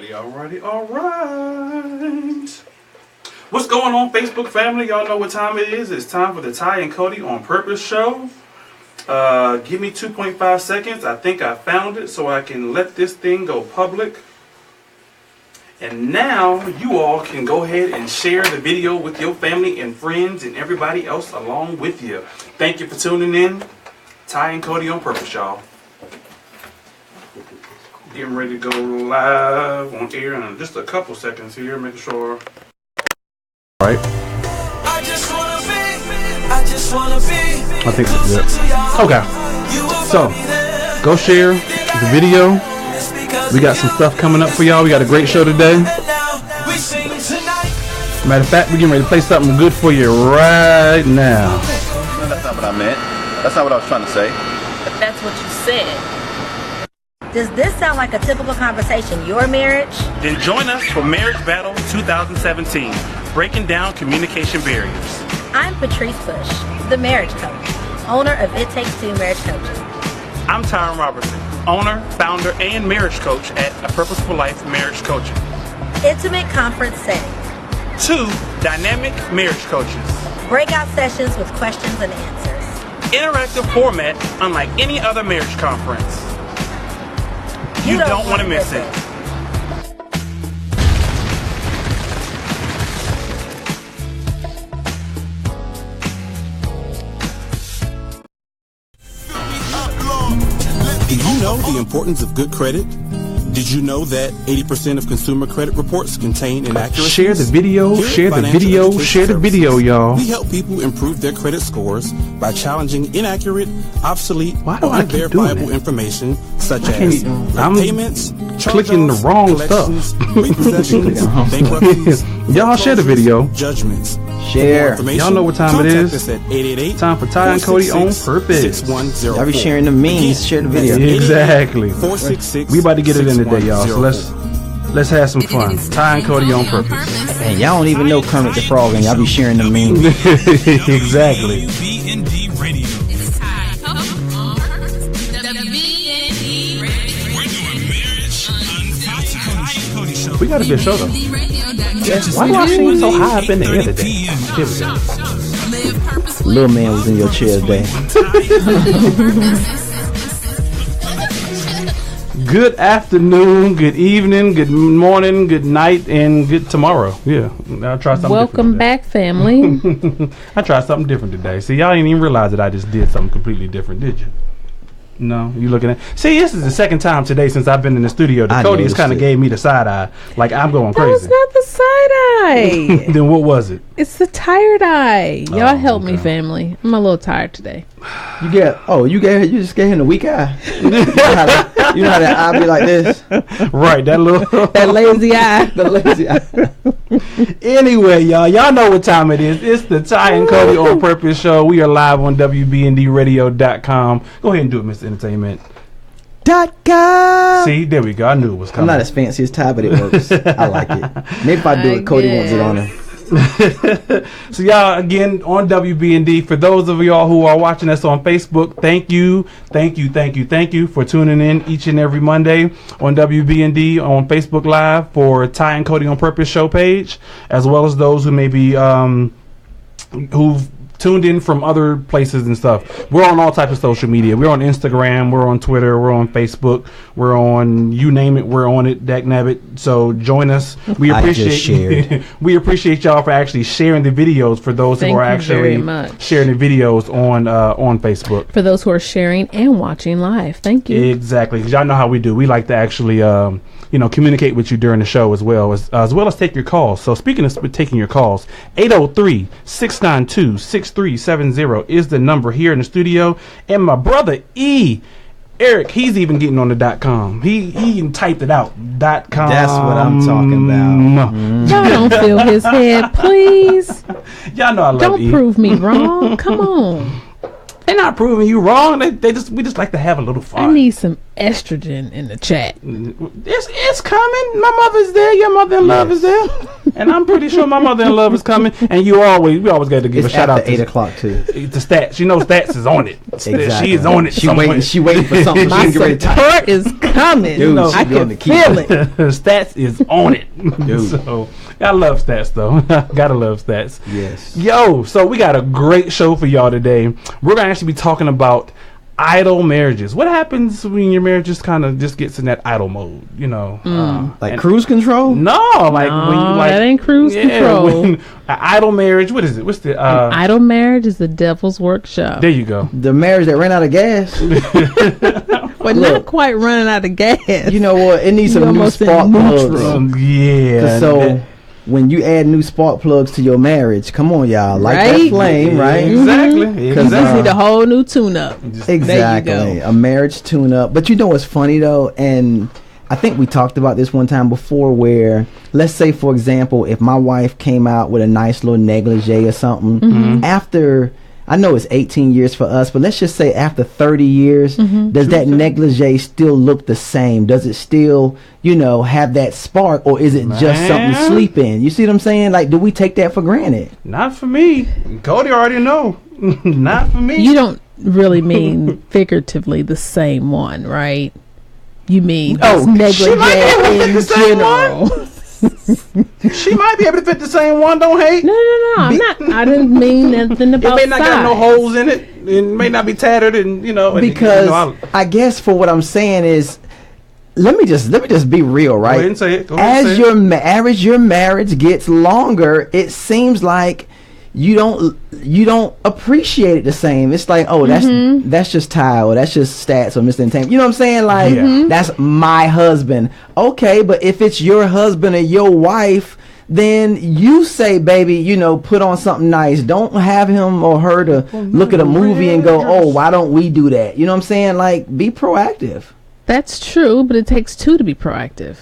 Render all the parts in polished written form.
Alright. What's going on, Facebook family? Y'all know what time it is. It's time for the Ty and Cody on Purpose show. Give me 2.5 seconds. I think I found it so I can let this thing go public. And now you all can go ahead and share the video with your family and friends and everybody else along with you. Thank you for tuning in. Ty and Cody on Purpose, y'all. Getting ready to go live on air in just a couple seconds here, making sure. All right. I think that's good. Okay. So, go share the video. We got some stuff coming up for y'all. We got a great show today. Matter of fact, we're getting ready to play something good for you right now. That's not what I meant. That's not what I was trying to say. But that's what you said. Does this sound like a typical conversation, your marriage? Then join us for Marriage Battle 2017, breaking down communication barriers. I'm Patrice Bush, the marriage coach, owner of It Takes Two Marriage Coaching. I'm Tyron Robertson, owner, founder, and marriage coach at A Purposeful Life Marriage Coaching. Intimate conference setting. 2 dynamic marriage coaches. Breakout sessions with questions and answers. Interactive format unlike any other marriage conference. You don't want to miss it. Do you know the importance of good credit? Did you know that 80% of consumer credit reports contain inaccuracies? Share the video, share the video, share the video, y'all. We help people improve their credit scores by challenging inaccurate, obsolete, or unverifiable information such as payments, clicking the wrong stuff. repossessions, bankruptcies. Y'all share the video. Judgments. Share. Y'all know what time it is. Time for Ty and Cody on Purpose. Y'all be sharing the memes. Share the video. Exactly. We about to get it in today, y'all. So let's have some fun. Ty and Cody on Purpose. And y'all don't even know Kermit the Frog, and y'all be sharing the memes. Exactly. We got a good show though. Why do I seem so high up in the air today? Here we go. Little man was in your chair today. Good afternoon, good evening, good morning, good night, and good tomorrow. Yeah, I'll try something. Welcome back, family. I tried something different today. See, y'all didn't even realize that I just did something completely different, did you? No, you looking at. See, this is the second time today since I've been in the studio. The Cody has kind of gave me the side eye, like I'm going crazy. That was not the side eye. Then what was it? It's the tired eye. Y'all help me, family. I'm a little tired today. You just gave him the weak eye. You know how that eye be like this? Right, that little that lazy eye. The lazy eye. Anyway, y'all know what time it is. It's the Ty and Cody on Purpose show. We are live on WBNDradio.com. Go ahead and do it, Mr. Entertainment. .com. See, there we go. I knew it was coming. I'm not as fancy as Ty, but it works. I like it. Maybe if I do it, Cody wants it on him. So y'all, again, on WBND, for those of y'all who are watching us on Facebook, thank you for tuning in each and every Monday on WBND on Facebook Live for Ty and Cody on Purpose show page, as well as those who may be who've tuned in from other places and stuff. We're on all types of social media. We're on Instagram, we're on Twitter, we're on Facebook, we're on you name it, we're on it, Daknabbit. So join us. We appreciate we appreciate y'all for actually sharing the videos for those who are actually sharing the videos on Facebook. For those who are sharing and watching live. Thank you. Exactly. 'Cause y'all know how we do. We like to actually communicate with you during the show as well as take your calls. So speaking of taking your calls, 803-692-6370 is the number here in the studio. And my brother Eric, he's even getting on the .com. He even typed it out. .com. That's what I'm talking about. Y'all don't feel his head, please. Y'all know I love Don't prove me wrong. Come on. They're not proving you wrong. We just like to have a little fun. I need some estrogen in the chat. It's coming. My mother's there. Your mother-in-law is there. And I'm pretty sure my mother-in-law is coming. And we always got to give a shout out to 8 o'clock too. The Stats. You know, Stats is on it. Exactly. She is on it. She waiting for something. My She's ready to type. support is coming. Dude, I she on can the key. feel it. Stats is on it. Dude. So I love Stats though. Gotta love Stats. Yes. Yo, so we got a great show for y'all today. We're gonna actually be talking about idle marriages. What happens when your marriage just kind of just gets in that idle mode? You know, Like cruise control? No, like when you like that ain't cruise control. When, an idle marriage. What is it? What's the Idle marriage is the devil's workshop. There you go. The marriage that ran out of gas. But not quite running out of gas. You know what? It needs You some new almost in spark neutral. plugs. Yeah. So when you add new spark plugs to your marriage, come on, y'all, light that Right? flame, right? Exactly. You just Exactly. need a whole new tune-up. Exactly. There you go. A marriage tune-up. But you know what's funny though, and I think we talked about this one time before, where let's say, for example, if my wife came out with a nice little negligee or something, after, I know it's 18 years for us, but let's just say after 30 years, does that negligee still look the same? Does it still, have that spark, or is it just something to sleep in? You see what I'm saying? Like, do we take that for granted? Not for me. Cody already know. Not for me. You don't really mean figuratively the same one, right? You mean she might be able to fit negligee the in same general. She might be able to fit the same one. Don't hate. No. I'm not. I didn't mean nothing It about may not got no size. holes in it. It may not be tattered, and Because I guess for what I'm saying is, let me just be real, right? Go ahead and say it. Go ahead and As say it. your marriage gets longer, it seems like you don't appreciate it the same. It's like, oh, that's just Ty, or that's just Stats, or Mr. Entertainment. You know what I'm saying? Like, that's my husband. Okay, but if it's your husband or your wife, then you say, baby, put on something nice. Don't have him or her to look at a movie and go, oh, why don't we do that? You know what I'm saying? Like, be proactive. That's true, but it takes two to be proactive.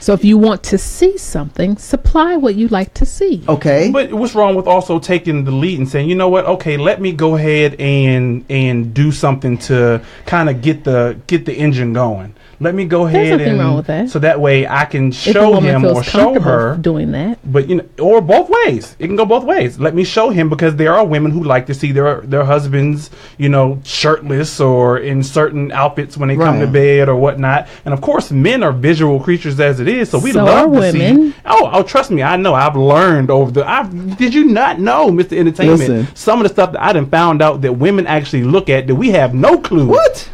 So if you want to see something, supply what you like to see. Okay. But what's wrong with also taking the lead and saying, you know what? Okay, let me go ahead and do something to kind of get the engine going. Let me go ahead There's nothing wrong with that. So that way I can If a show woman him feels or show comfortable her. doing that. But or both ways. It can go both ways. Let me show him, because there are women who like to see their husbands, shirtless or in certain outfits when they come to Right. bed or whatnot. And of course, men are visual creatures as it is, so we So love are to see. women. Oh, trust me, I know. I've learned did you not know, Mr. Entertainment? Listen. Some of the stuff that I done found out that women actually look at that we have no clue. What?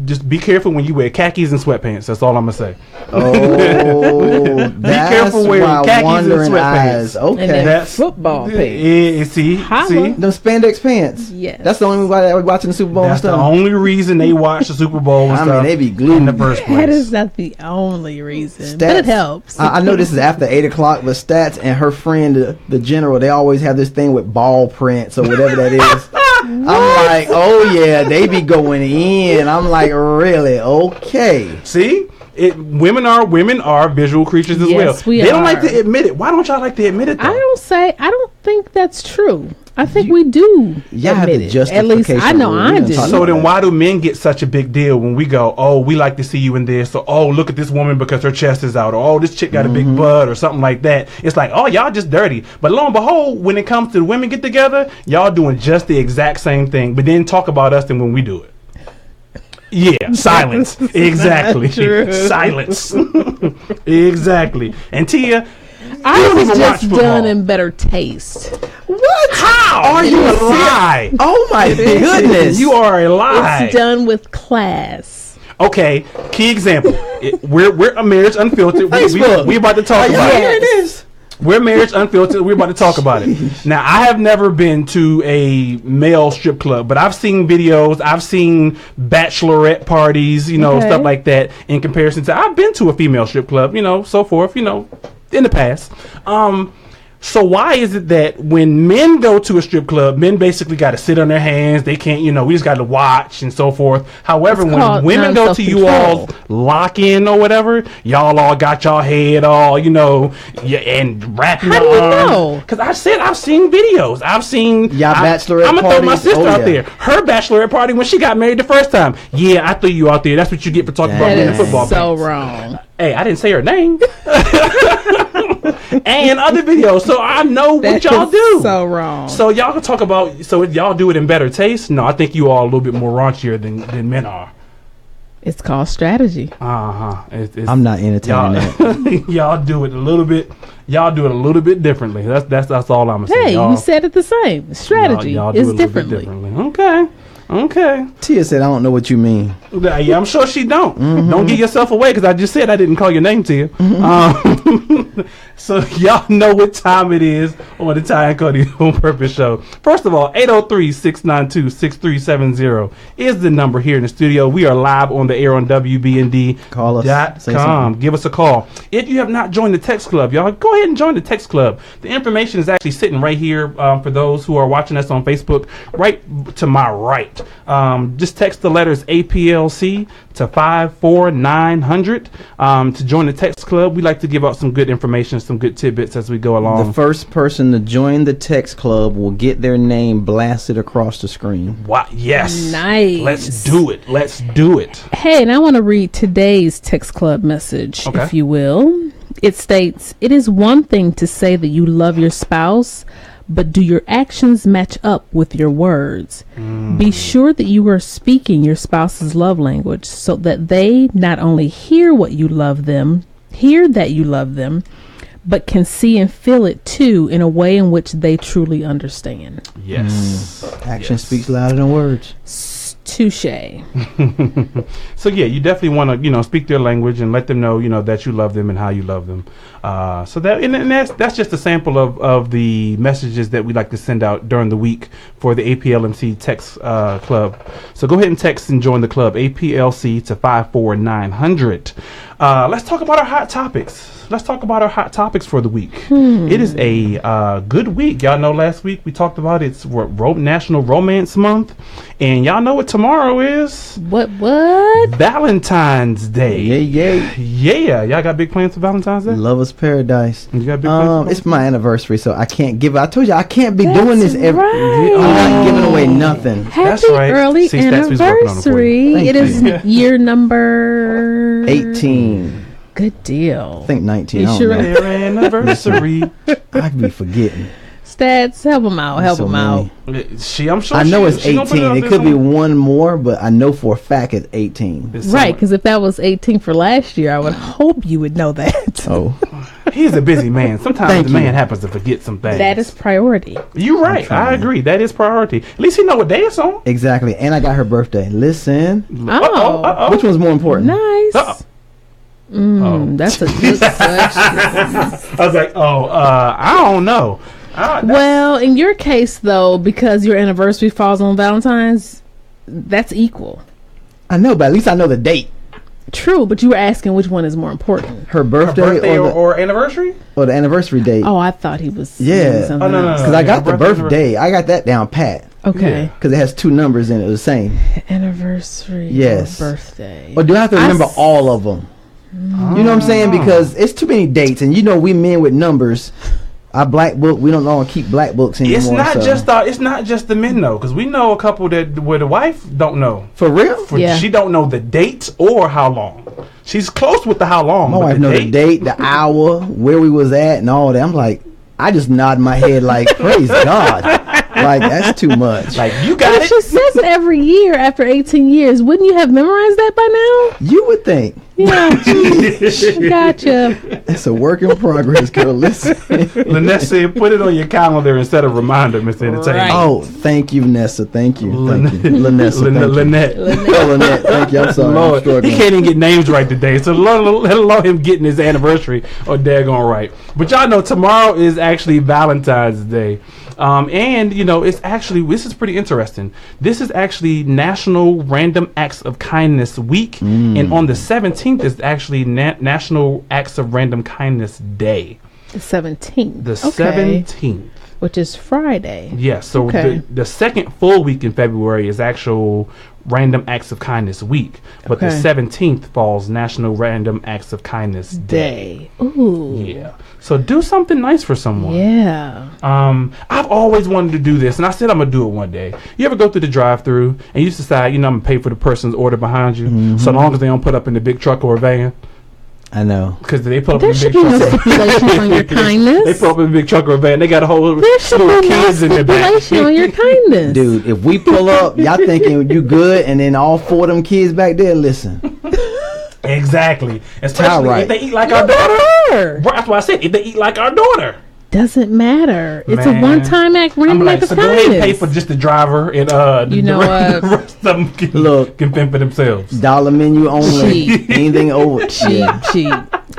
Just be careful when you wear khakis and sweatpants. That's all I'm gonna say. Oh, that's careful wearing why khakis and wondering sweatpants. eyes. Okay. And then That's- football pants. See. Holla. Them spandex pants. Yes. That's the only reason why we're watching the Super Bowl That's and the stuff. only reason they watch the Super Bowl and I stuff mean, they be glued in the first place. That is not the only reason, but Stats. it helps. I know this is after 8 o'clock, but Stats and her friend, the general, they always have this thing with ball prints or whatever that is. I'm like, oh yeah, they be going in. I'm like, really? Okay. See? Women are visual creatures as Yes, well. we They don't are. like to admit it. Why don't y'all like to admit it though? I don't think that's true. I think we do. Y'all have admit the it. At least I justification know rule. We I done do. talked So about then that. why do men get such a big deal when we go, oh, we like to see you in this, or oh, look at this woman because her chest is out, or oh, this chick got a big butt, or something like that. It's like, oh, y'all just dirty. But lo and behold, when it comes to the women get together, y'all doing just the exact same thing, but then talk about us than when we do it. Yeah, silence. Exactly. Silence. Exactly. And Tia, I you don't was even just watch done football. in better taste. What? How are you a lie? Oh my goodness. You are a lie. It's done with class. Okay, key example. We're a Marriage Unfiltered. Facebook. We about to talk Are you about hearing it. this? We're Marriage Unfiltered. We're about to talk about it. Now, I have never been to a male strip club, but I've seen videos. I've seen bachelorette parties, Okay. stuff like that. In comparison to, I've been to a female strip club, so forth, in the past. So why is it that when men go to a strip club, men basically got to sit on their hands? They can't, we just got to watch and so forth. However, It's when called women go to you all's non-self-control. lock-in or whatever, y'all all got y'all head all, and wrapping How do your you arms. know? Because I've seen videos. I've seen... Y'all bachelorette I'm going to throw my parties? sister Oh, out yeah. there. Her bachelorette party when she got married the first time. Yeah, I threw you out there. That's what you get for talking about That being a is football so pants. wrong. Hey, I didn't say her name. and other videos. So I know what y'all do. So wrong. So y'all can talk about. So y'all do it in better taste. No, I think you all a little bit more raunchier than men are. It's called strategy. I'm not entertaining that. Y'all do it a little bit. Y'all do it a little bit differently. That's all I'm gonna say. Hey, you said it the same. Strategy y'all do is it a little bit differently. Okay. Tia said, I don't know what you mean. Yeah, I'm sure she don't. Don't give yourself away because I just said I didn't call your name to you. So y'all know what time it is on the Ty and Cody On Purpose Show. First of all, 803-692-6370 is the number here in the studio. We are live on the air on WBND. Call us. .com. Give us a call. If you have not joined the text club, y'all go ahead and join the text club. The information is actually sitting right here for those who are watching us on Facebook, right to my right. Just text the letters APLC to 54900 to join the text club. We like to give out some good information, some good tidbits as we go along. The first person to join the text club will get their name blasted across the screen. Wow, yes. Nice. Let's do it. Hey, and I want to read today's text club message, if you will. It states, "It is one thing to say that you love your spouse, but do your actions match up with your words? Be sure that you are speaking your spouse's love language so that they not only hear that you love them, but can see and feel it too in a way in which they truly understand." Yes. Action speaks louder than words. Touche. So yeah, you definitely want to speak their language and let them know that you love them and how you love them. So that's just a sample of the messages that we like to send out during the week for the APLMC text club. So go ahead and text and join the club, APLC to 54900. Let's talk about our hot topics. Let's talk about our hot topics for the week. It is a good week. Y'all know last week we talked about it's National Romance Month, and y'all know what tomorrow is. What? Valentine's Day. Yeah. Y'all got big plans for Valentine's Day? Lover's Paradise. You got big plans? It's my anniversary, so I can't give. I told you I can't be doing this every. I'm not giving away nothing. Happy early anniversary! It is year number 18. Good deal. I think 19. You sure? Their anniversary. I'd be forgetting. Stats, help them out. I'm sure. I know it's 18. It could be one more, but I know for a fact it's 18. Right, because if that was 18 for last year, I would hope you would know that. Oh. He's a busy man. Sometimes the man happens to forget some things. That is priority. You're right. I agree. That is priority. At least he know what day it's on. Exactly. And I got her birthday. Listen. Oh. Which one's more important? Nice. That's a good question. I was like, I don't know. Well, in your case, though, because your anniversary falls on Valentine's, that's equal. I know, but at least I know the date. True, but you were asking which one is more important. Her birthday or anniversary? Or the anniversary date. Oh, I thought he was no. Because I got the birthday. I got that down pat. Okay. Because it has two numbers in it, the same. Anniversary yes. or birthday. Or do I have to remember all of them? You know what I'm saying? Because it's too many dates, and we men with numbers, our black book, we don't know keep black books anymore. It's not just the men though, because we know a couple where the wife don't know. For real? She don't know the date or how long. She's close with the how long. My wife knows the date, the hour, where we was at, and all that. I'm like, I just nod my head like, praise God. Like, that's too much. Like, you got it. She says it every year after 18 years. Wouldn't you have memorized that by now? You would think. Yeah. Gotcha. It's a work in progress, girl. Listen. Lynette said, put it on your calendar instead of reminder, Mr. Entertainment. Right. Oh, thank you, Nessa. Thank you. Lynette. Lynette. Oh, Lynette. Thank you. I'm sorry. Lord, he can't even get names right today. So let alone him getting his anniversary or daggone right. But y'all know tomorrow is actually Valentine's Day. And it's actually, this is pretty interesting. This is actually National Random Acts of Kindness Week, and on the 17th is actually National Acts of Random Kindness Day. The 17th. The 17th. Which is Friday. Yes. So the second full week in February is actual Random Acts of Kindness Week, but the 17th falls National Random Acts of Kindness Day. Ooh. Yeah. So do something nice for someone. Yeah. I've always wanted to do this, and I said I'm gonna do it one day. You ever go through the drive-through and you just decide, I'm gonna pay for the person's order behind you, so long as they don't put up in the big truck or a van? I know. Because they pull up There in a should big be no truck. stipulations on your kindness. They pull up in a big truck or a van. They got a whole There should slew of be no kids in their back. stipulation on your kindness. Dude, if we pull up, y'all thinking you good, and then all 4 of them kids back there, listen. Exactly. Especially right. if they eat like our daughter. That's why I said if they eat like our daughter. Doesn't matter. It's Man. a one-time act. I'm Random like, act of so go ahead and pay kindness. for just the driver and You know the what? rest of them can fend for themselves. Dollar menu only. Cheap. Anything over. Yeah. Cheap.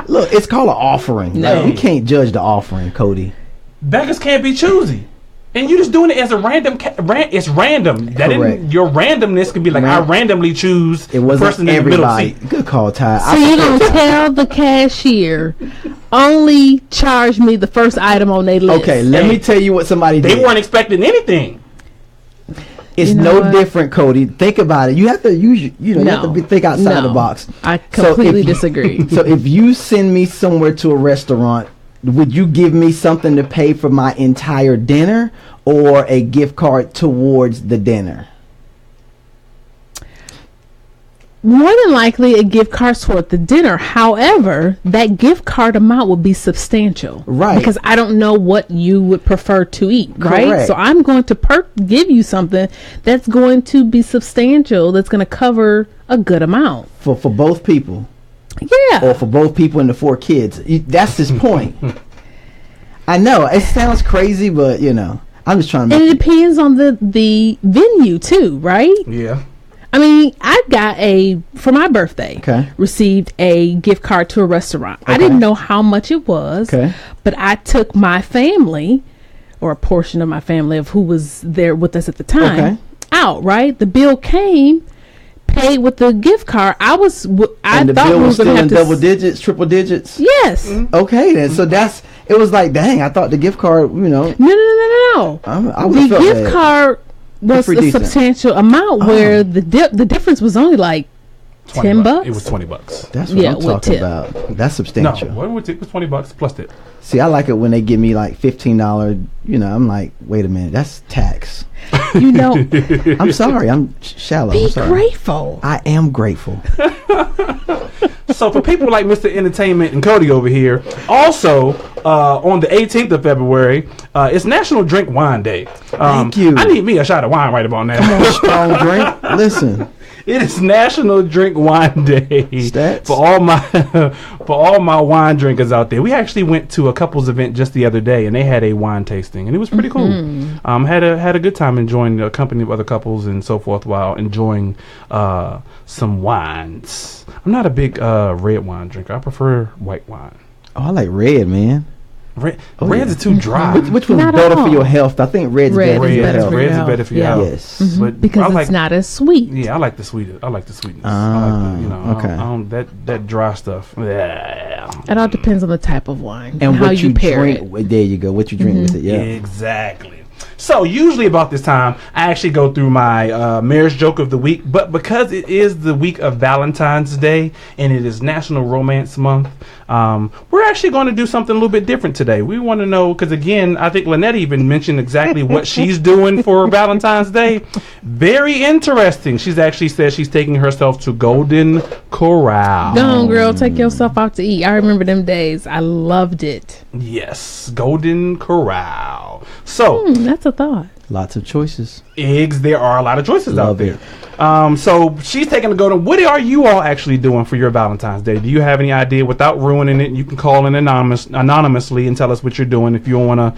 Look, it's called an offering. No. Like, we can't judge the offering, Cody. Beggars can't be choosy. And you're just doing it as a random. It's random. That Correct. your randomness can be like I randomly choose It the wasn't person in the everybody. middle seat. Good call, Ty. So you're going to tell the cashier, only charge me the first item on their list. Okay, let me tell you what somebody They did. weren't expecting anything. It's You know no what? different, Cody. Think about it. You have to use. You have to think outside the box. I So completely if you- disagree. So if you send me somewhere to a restaurant, would you give me something to pay for my entire dinner or a gift card towards the dinner? More than likely a gift card toward the dinner. However, that gift card amount would be substantial. Right. Because I don't know what you would prefer to eat, right? Correct. So I'm going to give you something that's going to be substantial, that's going to cover a good amount. For both people. Yeah. Or for both people and the 4 kids. That's his point. I know. It sounds crazy, but, I'm just trying to And make it depends on the venue too, right? Yeah. I mean, I got for my birthday, received a gift card to a restaurant. I didn't know how much it was, but I took my family, or a portion of my family of who was there with us at the time, out, right? The bill came, paid with the gift card. I and the thought bill we was were still going in to have double digits, triple digits? Yes. Okay, then. So it was like, dang, I thought the gift card, No. I The felt gift bad. card was Pretty a decent. substantial amount where the difference was only like $10. It was $20. That's what I'm with talking tip. about. That's substantial. No, it was $20 plus tip. See, I like it when they give me like $15. I'm like, wait a minute, that's tax. I'm sorry, I'm shallow. Be I'm sorry. grateful. I am grateful. So for people like Mr. Entertainment and Cody over here, also on the 18th of February, it's National Drink Wine Day. Thank you. I need me a shot of wine right about now. Come on, strong drink. Listen. It is National Drink Wine Day Stats. for all my wine drinkers out there. We actually went to a couples event just the other day, and they had a wine tasting, and it was pretty cool. Had a good time enjoying the company of other couples and so forth while enjoying some wines. I'm not a big red wine drinker. I prefer white wine. Oh, I like red, man. Reds are too dry. Which one's Not better all. for your health? I think red's better for your health. Reds are better for your health. Yes. But Because I it's like, not as sweet. Yeah, I like the sweetness. I like the sweetness. Ah, okay. I don't, that dry stuff. It all depends on the type of wine And how what you pair drink. it. There you go. What you drink with it. Yeah. Exactly. So usually about this time, I actually go through my marriage joke of the week. But because it is the week of Valentine's Day and it is National Romance Month, we're actually going to do something a little bit different today. We want to know, because again, I think Lynette even mentioned exactly what she's doing for Valentine's Day. Very interesting. She's actually said she's taking herself to Golden Corral. Go on, girl. Take yourself out to eat. I remember them days. I loved it. Yes, Golden Corral. So That's a thought. Lots of choices. eggs, there are a lot of choices out Love there. it. So she's taking to go to. What are you all actually doing for your Valentine's Day? Do you have any idea? Without ruining it, you can call in anonymously and tell us what you're doing. If you want to,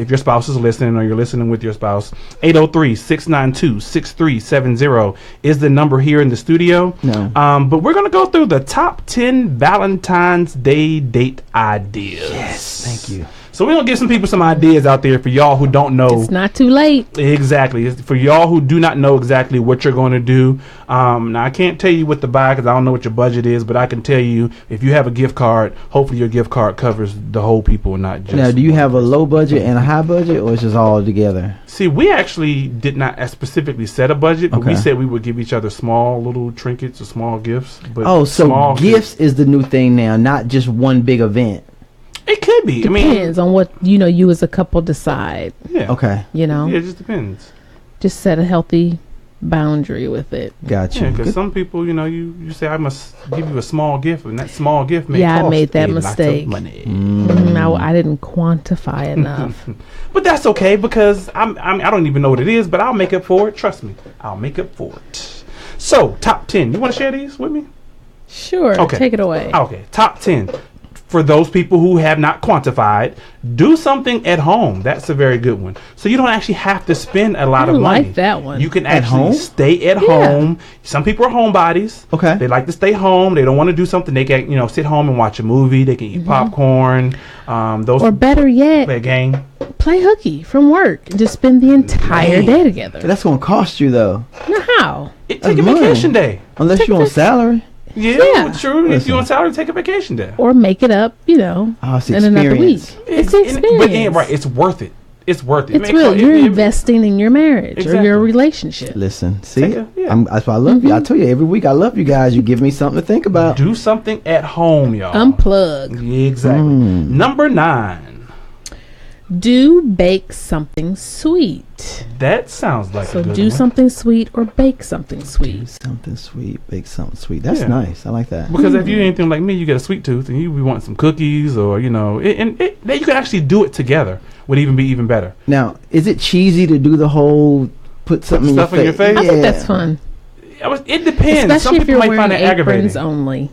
if your spouse is listening or you're listening with your spouse, 803-692-6370 is the number here in the studio. No. But we're going to go through the top 10 Valentine's Day date ideas. Yes. Thank you. So we're going to give some people some ideas out there for y'all who don't know. It's not too late. Exactly. It's for y'all who do not know exactly what you're going to do. Now, I can't tell you what to buy because I don't know what your budget is, but I can tell you if you have a gift card, hopefully your gift card covers the whole people, not just. Now, do you one have a person. low budget and a high budget, or it's just all together? See, we actually did not specifically set a budget, but we Okay. said we would give each other small little trinkets or small gifts. But Oh, so small gifts is the new thing now, not just one big event. It could be. Depends on what you as a couple decide. Yeah. Okay. You know, Yeah, it just depends. just set a healthy boundary with it. Gotcha. Yeah, because some people, you say I must give you a small gift, and that small gift may cost I made that a mistake. lot of money. I didn't quantify enough. But that's okay because I don't even know what it is, but I'll make up for it. Trust me, I'll make up for it. So, top 10. You want to share these with me? Sure. Okay. Take it away. Okay. Top 10. For those people who have not quantified, do something at home. That's a very good one. So you don't actually have to spend a lot of money. I like that one. You can actually stay at home. Some people are homebodies. Okay. They like to stay home. They don't want to do something. They can, sit home and watch a movie. They can eat popcorn. Or better yet, play a game. Play hooky from work and just spend the entire day together. That's going to cost you, though. Now, how? Take a vacation day. Unless you're on salary. Yeah, true. Listen. If you're on salary, take a vacation day. Or make it up, in another week. It's the experience. It's worth it. It's worth it. It's real. You're investing in your marriage or your relationship. Listen, see? That's why I love you. I tell you, every week I love you guys. You give me something to think about. Do something at home, y'all. Unplug. Yeah, exactly. Number 9. Do bake something sweet. That sounds like a good one. So do something sweet or bake something sweet. Do something sweet, bake something sweet. That's nice. I like that. Because if you're anything like me, you get a sweet tooth and you want some cookies or, you can actually do it together. Would even be even better. Now, is it cheesy to do the whole put something in your face? I think that's fun. It depends. Especially some if people you're might wearing find it aprons aggravating. only.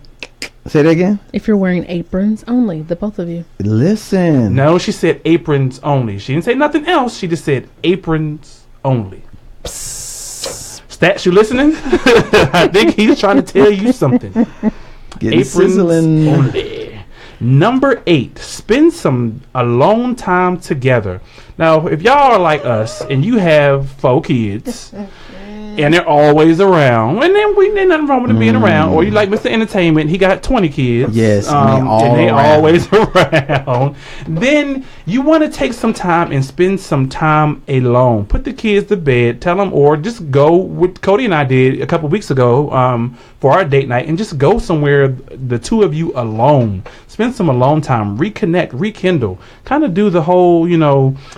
Say that again? If you're wearing aprons only, the both of you. Listen. No, she said aprons only. She didn't say nothing else. She just said aprons only. Stats, you listening? I think he's trying to tell you something. Aprons sizzling. only. Number 8, spend some alone time together. Now, if y'all are like us and you have 4 kids and they're always around, and then ain't nothing wrong with them being around, or you like Mr. Entertainment, he got 20 kids. Yes, and they always around. Then you want to take some time and spend some time alone. Put the kids to bed, tell them, or just go what Cody and I did a couple weeks ago for our date night, and just go somewhere, the two of you alone. Spend some alone time, reconnect, rekindle, kind of do the whole,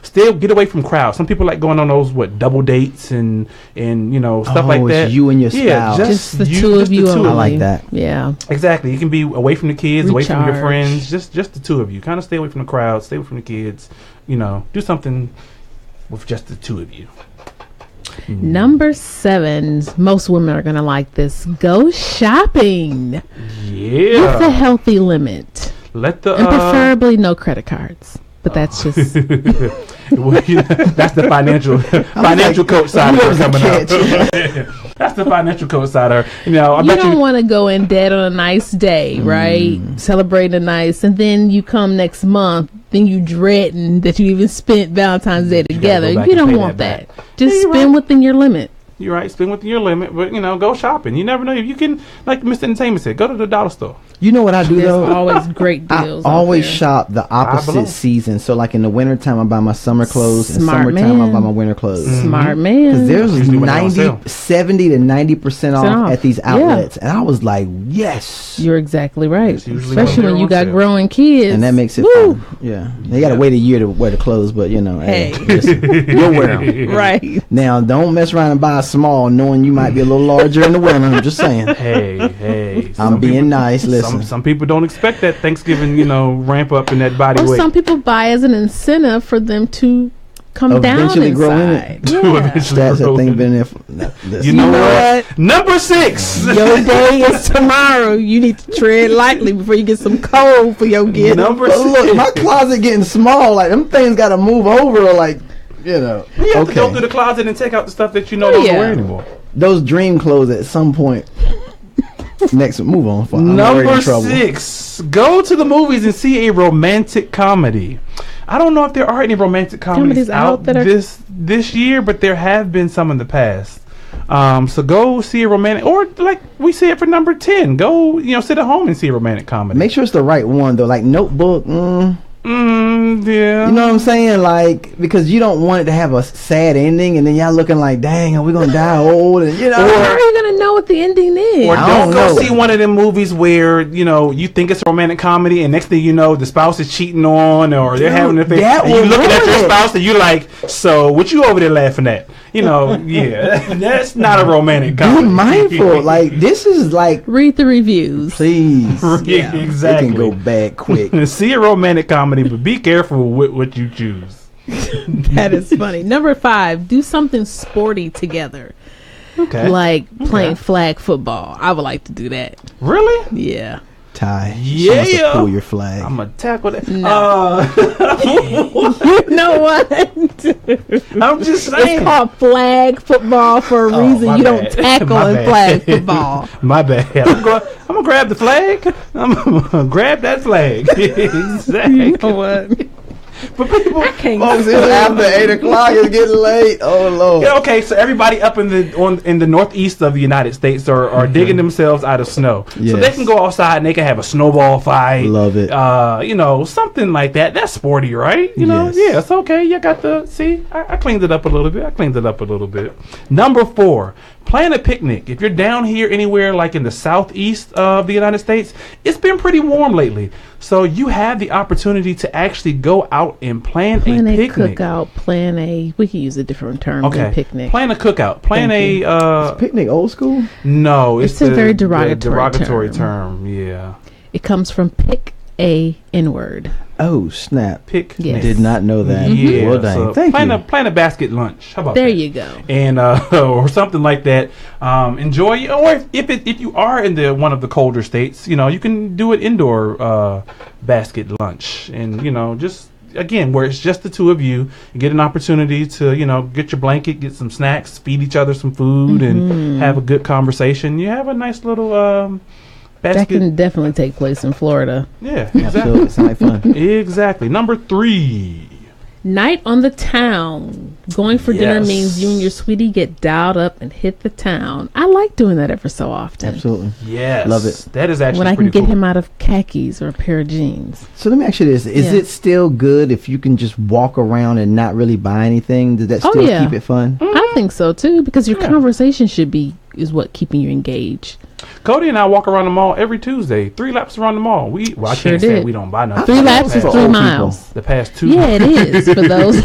still get away from crowds. Some people like going on those double dates and stuff like that. It's you and your spouse. Yeah, just the two of you. I like that. Yeah, exactly. You can be away from the kids, away from your friends, just the two of you. Kind of stay away from the crowd, stay away from the kids. Do something with just the two of you. Number 7, most women are gonna like this. Go shopping. Yeah, with a healthy limit. And preferably no credit cards. But that's just that's the financial coach side of her coming out. That's the financial coach side of her. I you bet don't want to go in debt on a nice day, right? Celebrating a nice, and then you come next month, then you dreading that you even spent Valentine's Day together. You don't want that. Just spend within your limit. You're right. Spend within your limit, but go shopping. You never know if you can, like Mr. Entertainment said, go to the dollar store. You know what I do though? There's always great deals. I always shop the opposite season. So like in the wintertime I buy my summer clothes, and Smart summertime man. I buy my winter clothes. Smart man. Because there's 70 to 90% off at these outlets, and I was like, yes. You're exactly right. Especially when you got growing kids, and that makes it fun. Yeah, they gotta wait a year to wear the clothes, but you'll wear them. Right now. Don't mess around and buy a small, knowing you might be a little larger in the winter. I'm just saying. Hey. I'm being nice. Listen, some people don't expect that Thanksgiving, ramp up in that body weight. Or some people buy as an incentive for them to come down inside. Grow in it. That's that thing been there. You know what? Number 6. Your day is tomorrow. You need to tread lightly before you get some cold for your gift. Number 6. Look, my closet getting small. Like them things got to move over. Like you have to go through the closet and take out the stuff that you no longer wear anymore. Those dream clothes at some point. Next, move on. Number 6. Go to the movies and see a romantic comedy. I don't know if there are any romantic comedies out this year, but there have been some in the past. So go see a romantic, or like we see it for number 10. Go, sit at home and see a romantic comedy. Make sure it's the right one though. Like Notebook. Yeah. You know what I'm saying? Like, because you don't want it to have a sad ending, and then y'all looking like, dang, are we gonna die old? And Or gonna know what the ending is? Or don't go see one of them movies where you think it's a romantic comedy, and next thing you know, the spouse is cheating on, or they're having an affair. And you looking at your spouse, and you're like, "So, what you over there laughing at?" Yeah, that's not a romantic comedy. Be mindful. Like, this is like, read the reviews, please. Yeah, exactly. It can go bad quick. See a romantic comedy, but be careful with what you choose. That is funny. Number 5, do something sporty together. Okay. Like playing flag football. I would like to do that. Really? Yeah. Ty. Yeah. Pull your flag. I'm gonna tackle that. No. You know what? I'm just saying. It's called flag football for a reason. You don't tackle in flag football. My bad. I'm gonna grab the flag. I'm gonna grab that flag. Exactly. You know what? But people, folks, it's after 8 o'clock. It's getting late. Oh Lord. Yeah, okay, so everybody up in the northeast of the United States are digging themselves out of snow, so they can go outside and they can have a snowball fight. Love it. Something like that. That's sporty, right? Yeah, it's okay. You got the see. I cleaned it up a little bit. Number 4. Plan a picnic. If you're down here anywhere like in the southeast of the United States, it's been pretty warm lately. So you have the opportunity to actually go out and plan a picnic. Cookout, we can use a different term than picnic. Plan a cookout. Plan is picnic old school? No, it's a very derogatory term. Yeah. It comes from pick a N-word. Oh, snap. Picnic. Yes. Did not know that. Yeah. Well, dang. So Thank you. Plan a basket lunch. How about there that? You go. And or something like that. Enjoy, or if you are in one of the colder states, you can do it indoor basket lunch, and just again where it's just the two of you get an opportunity to get your blanket, get some snacks, feed each other some food, and have a good conversation. You have a nice little basket. That can definitely take place in Florida. Yeah, exactly. It sounds like fun. Exactly. Number 3. Night on the town. Going for dinner means you and your sweetie get dialed up and hit the town. I like doing that every so often. Absolutely. Yes. Love it. That is actually when I can pretty get cool. him out of khakis or a pair of jeans. So let me ask you this. Is it still good if you can just walk around and not really buy anything? Does that still keep it fun? I think so too, because your conversation is what keeping you engaged. Cody and I walk around the mall every Tuesday. 3 laps around the mall. I can't say we don't buy nothing. 3 laps is 3 miles. The past 2. Yeah, it is for those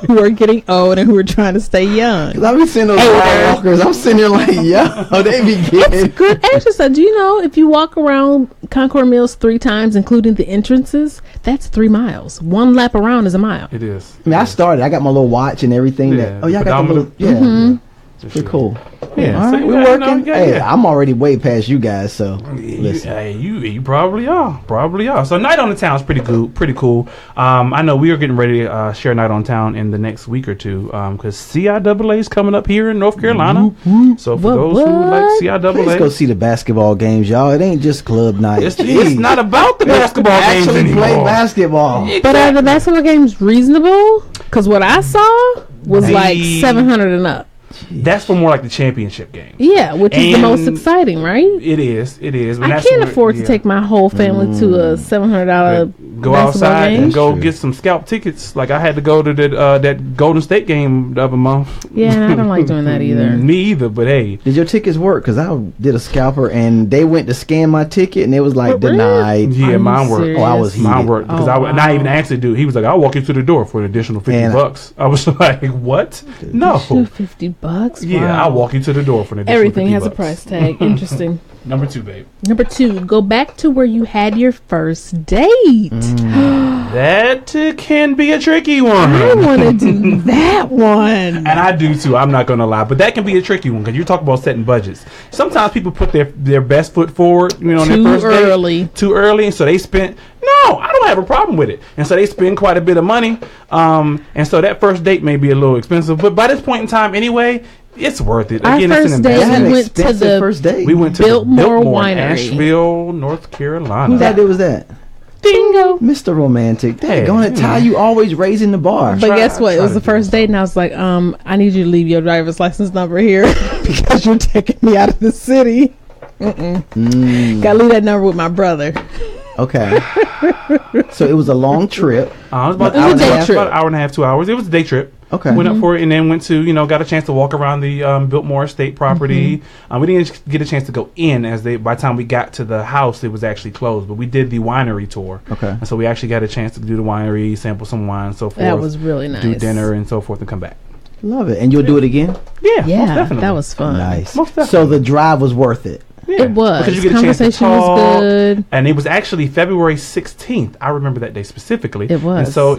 who are getting old and who are trying to stay young. I be seeing those walkers. I'm sitting there like, they be getting good exercise. Do you know if you walk around Concord Mills 3 times, including the entrances, that's 3 miles. 1 lap around is a mile. It is. I mean, I started. I got my little watch and everything. Yeah, y'all got the little pretty cool. Yeah, all right, we're working. I'm already way past you guys, so listen. You probably are. So night on the town is pretty cool. I know we are getting ready to share night on town in the next week or two because CIAA is coming up here in North Carolina. So for those who like CIAA, please go see the basketball games, y'all. It ain't just club night. It's not about the basketball games anymore. Play basketball. Exactly. But are the basketball games reasonable? Because what I saw was like 700 and up. That's for more like the championship game. Yeah, which is the most exciting, right? It is. I can't afford to take my whole family to a $700 go outside game. And go get some scalp tickets. Like I had to go to that Golden State game the other month. Yeah, I don't like doing that either. Me either, but hey. Did your tickets work? Because I did a scalper and they went to scan my ticket and it was like denied. Yeah, mine worked. Oh, I was heated. Mine worked because not even asked the dude. He was like, "I'll walk you to the door for an additional $50." I was like, "What? No, $50." Yeah, wow. I'll walk you to the door for an additional Everything $50. has a price tag. Interesting. Number 2, babe. Number 2, go back to where you had your first date. That can be a tricky one. I want to do that one. And I do too. I'm not going to lie. But that can be a tricky one because you talk about setting budgets. Sometimes people put their best foot forward, on their first date. Too early. And so they spent. No, I don't have a problem with it. And so they spend quite a bit of money. And so that first date may be a little expensive. But by this point in time anyway, it's worth it. Again, it's an investment. We went to the first date. We went to Biltmore Winery, Winery, Asheville, North Carolina. Who that was that? Bingo. Mr. Romantic. They're going to tie you always raising the bar. But guess what? It was the first date, and I was like, I need you to leave your driver's license number here because you're taking me out of the city. Gotta leave that number with my brother. Okay. So it was a long trip. It was about an hour and a half, 2 hours. It was a day trip. Okay. Went up for it and then went to, got a chance to walk around the Biltmore Estate property. We didn't get a chance to go in by the time we got to the house, it was actually closed. But we did the winery tour. Okay. And so we actually got a chance to do the winery, sample some wine and so forth. That was really nice. Do dinner and so forth and come back. Love it. And you'll do it again? Yeah, most definitely. That was fun. Nice. Most definitely. So the drive was worth it. Yeah, it was. Because you get a chance to Conversation talk, was good. and it was actually February 16th. I remember that day specifically. It was. And so,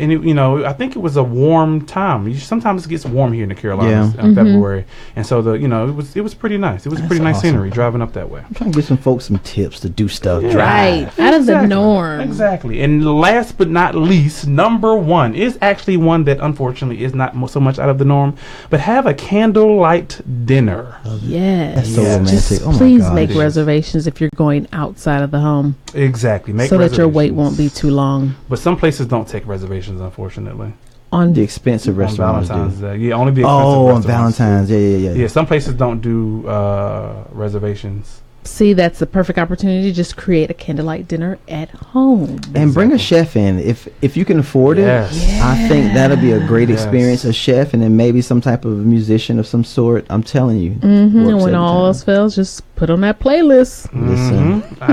I think it was a warm time. Sometimes it gets warm here in the Carolinas in February, and so it was pretty nice. It was pretty nice scenery driving up that way. I'm trying to give some folks some tips to do stuff. Yeah. Right. Out of the norm. Exactly. And last but not least, number one is actually one that unfortunately is not so much out of the norm, but have a candlelight dinner. Yes. That's so romantic. Just Oh my please God. make reservations if you're going outside of the home. Exactly. Make so that your wait reservations. won't be too long. But some places don't take reservations, unfortunately. On The expensive On restaurants Valentine's do. Day. Yeah, only the expensive Oh, on restaurants. Valentine's. Yeah. Yeah, some places don't do reservations. See, that's the perfect opportunity to just create a candlelight dinner at home. And bring a chef in if you can afford it. Yes. I think that'll be a great Yes. experience. A chef and then maybe some type of musician of some sort. I'm telling you. And works when every all time. else fails, just put on that playlist. Listen. I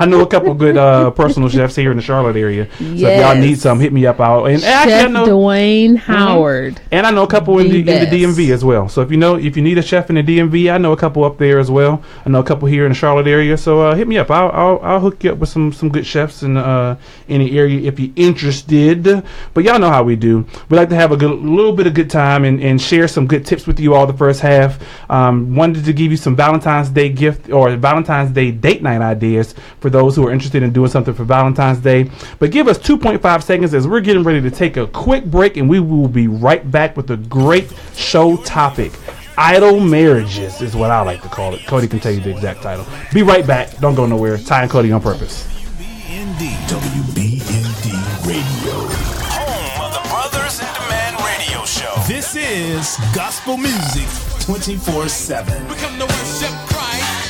know a couple good personal chefs here in the Charlotte area. So if y'all need some, hit me up out. And actually, Chef I know Dwayne Howard. And I know a couple in the best. DMV as well. So if you need a chef in the DMV, I know a couple up there as well. I know a couple here in the Charlotte area. So hit me up. I'll hook you up with some good chefs in the area if you're interested. But y'all know how we do. We like to have a little bit of good time and share some good tips with you all the first half. Wanted to give you some Valentine's Day gift or Valentine's Day date night ideas for those who are interested in doing something for Valentine's Day. But give us 2.5 seconds as we're getting ready to take a quick break, and we will be right back with a great show topic. Idle marriages is what I like to call it. Cody can tell you the exact title. Be right back. Don't go nowhere. Ty and Cody on purpose. WBND Radio. Home of the Brothers in Demand radio show. This is gospel music 24/7. We come to worship Christ.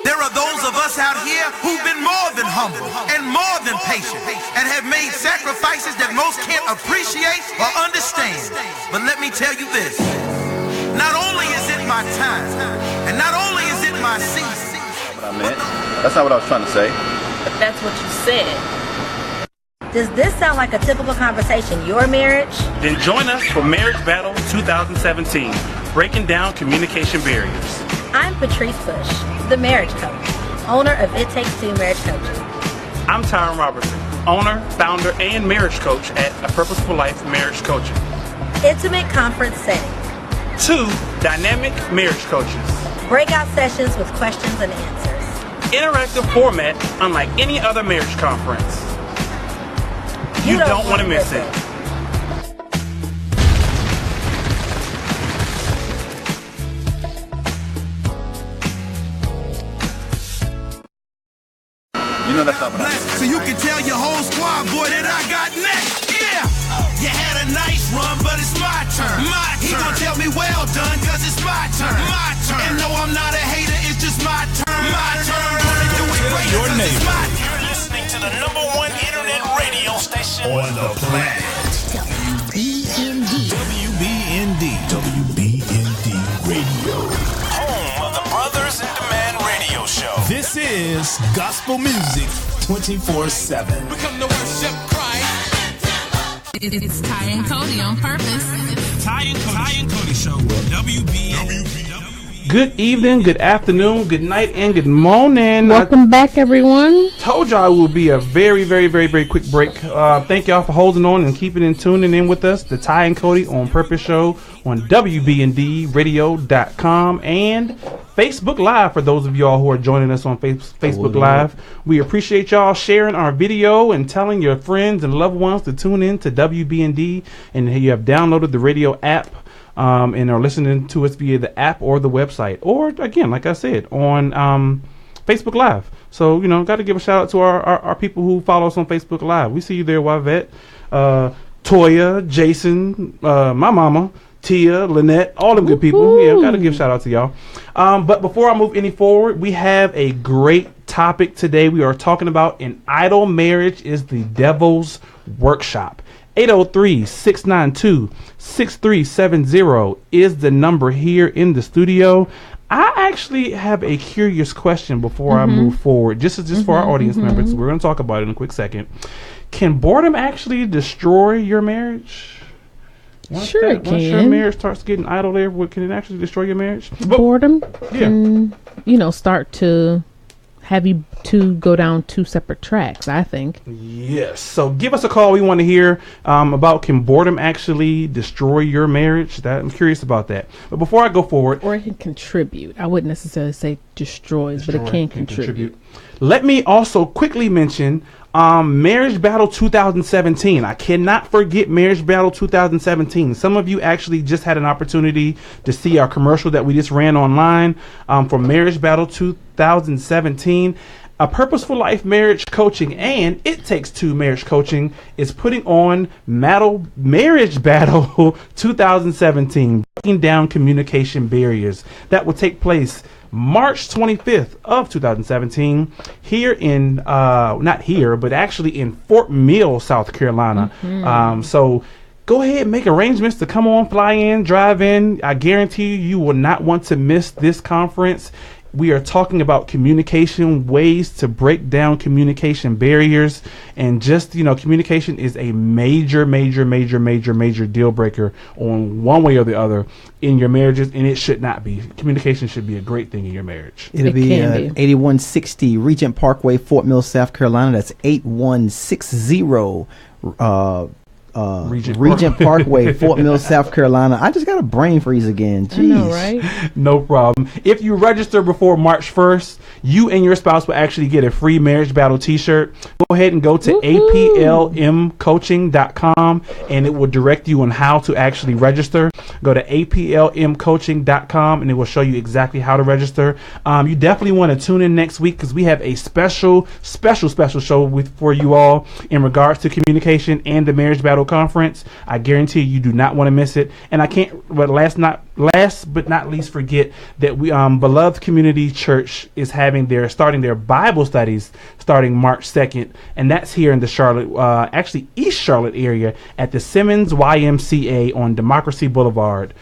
There are those of us out here who've been more than humble and more than patient and have made sacrifices that most can't appreciate or understand. But let me tell you this, not only is it my time and not only is it my season. What I meant. That's not what I was trying to say. But that's what you said. Does this sound like a typical conversation, your marriage? Then join us for Marriage Battle 2017, breaking down communication barriers. I'm Patrice Bush, the marriage coach, owner of It Takes Two Marriage Coaching. I'm Tyron Robertson, owner, founder, and marriage coach at A Purposeful Life Marriage Coaching. Intimate conference setting. 2 dynamic marriage coaches. Breakout sessions with questions and answers. Interactive format unlike any other marriage conference. You don't want to miss it. You know that's not what I meant. So you can tell your whole squad, boy, that I got next. Yeah. You had a nice run, but it's my turn. My turn. He gon' tell me well done, cause it's my turn. My turn. And no, I'm not a hater, it's just my turn. My turn. Do it great, Your cause it's neighbor. my turn. You're listening to the #1 internet radio station on the planet. WBND. WBND Radio. Home of the Brothers in Demand radio show. This is gospel music 24/7. We come to worship Christ. It's Ty and Cody on purpose. Ty and Cody show. WBND. Good evening, good afternoon, good night, and good morning. Welcome back, everyone. Told y'all it would be a very, very, very, very quick break. Thank y'all for holding on and keeping and tuning in with us. The Ty and Cody on Purpose show on WBNDradio.com and Facebook Live for those of y'all who are joining us on Facebook Live. We appreciate y'all sharing our video and telling your friends and loved ones to tune in to WBND, and you have downloaded the radio app and are listening to us via the app or the website, or again, like I said, on Facebook Live. So, got to give a shout out to our people who follow us on Facebook Live. We see you there, Wavette, Toya, Jason, my mama, Tia, Lynette, all them good people. Yeah, got to give a shout out to y'all. But before I move any forward, we have a great topic today. We are talking about an idle marriage is the devil's workshop. 803-692-6370 is the number here in the studio. I actually have a curious question before I move forward. Just for our audience members, we're going to talk about it in a quick second. Can boredom actually destroy your marriage? Once your marriage starts getting idle there, can it actually destroy your marriage? Boredom can, start to have you to go down two separate tracks, I think. Yes. So give us a call. We want to hear about, can boredom actually destroy your marriage? I'm curious about that. But before I go forward. Or it can contribute. I wouldn't necessarily say destroys, but it can contribute. Let me also quickly mention Marriage Battle 2017. I cannot forget Marriage Battle 2017. Some of you actually just had an opportunity to see our commercial that we just ran online for Marriage Battle 2017. A Purposeful Life Marriage Coaching and It Takes Two Marriage Coaching is putting on Marriage Battle 2017, breaking down communication barriers. That will take place March 25th of 2017 here in, not here, but actually in Fort Mill, South Carolina. So go ahead, make arrangements to come on, fly in, drive in. I guarantee you will not want to miss this conference. We are talking about communication, ways to break down communication barriers, and just, communication is a major deal breaker on one way or the other in your marriages, and it should not be. Communication should be a great thing in your marriage. It'll be 8160 Regent Parkway, Fort Mill, South Carolina. That's 8160 Regent Parkway, Fort Mill, South Carolina. I just got a brain freeze again. Jeez. I know, right? No problem. If you register before March 1st, you and your spouse will actually get a free Marriage Battle t-shirt. Go ahead and go to aplmcoaching.com and it will direct you on how to actually register. Go to aplmcoaching.com and it will show you exactly how to register. You definitely want to tune in next week because we have a special show for you all in regards to communication and the Marriage Battle Conference. I guarantee you do not want to miss it. And I can't, but last but not least, forget that we Beloved Community Church is starting their Bible studies starting March 2nd, and that's here in the Charlotte, actually East Charlotte area at the Simmons YMCA on Democracy Boulevard.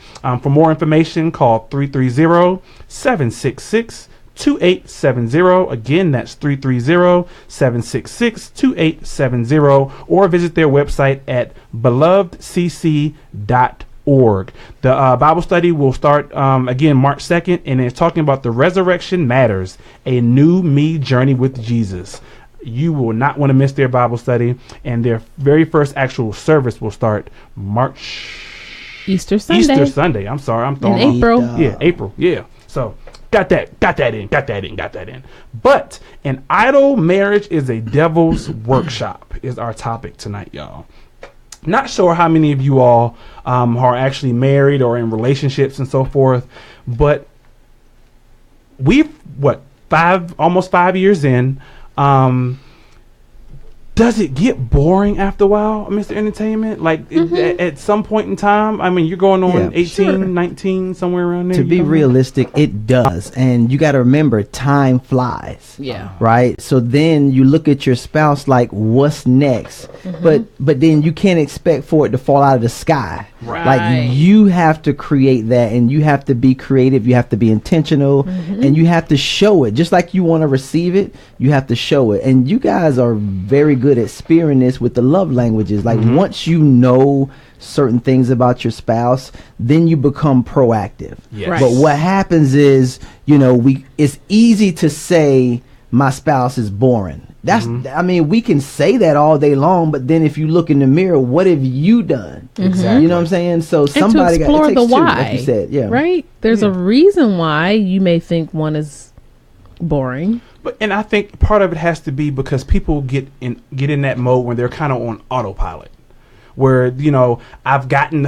For more information, call 330-766-2870. Again, that's 330-766-2870, or visit their website at belovedcc.org. The Bible study will start again March 2nd, and it's talking about the resurrection matters, a new me journey with Jesus. You will not want to miss their Bible study, and their very first actual service will start Easter Sunday. I'm sorry, I'm throwing in April. April. Yeah. So got that in. But an idle marriage is a devil's workshop is our topic tonight, y'all. Not sure how many of you all are actually married or in relationships and so forth, but we've almost 5 years in. Does it get boring after a while, Mr. Entertainment? Like at some point in time, I mean, you're going on 18, 19, somewhere around there. To be realistic, it does. And you got to remember, time flies. Yeah. Right? So then you look at your spouse like, what's next? But then you can't expect for it to fall out of the sky. Right. Like, you have to create that, and you have to be creative. You have to be intentional, and you have to show it. Just like you want to receive it, you have to show it. And you guys are very good at spearing this with the love languages. Like, once you know certain things about your spouse, then you become proactive. Yes. Right. But what happens is, it's easy to say my spouse is boring. That's, I mean, we can say that all day long, but then if you look in the mirror, what have you done? Exactly. You know what I'm saying? So somebody got to explore the why, like you said, right? There's a reason why you may think one is boring. And I think part of it has to be because people get in that mode when they're kind of on autopilot, where I've gotten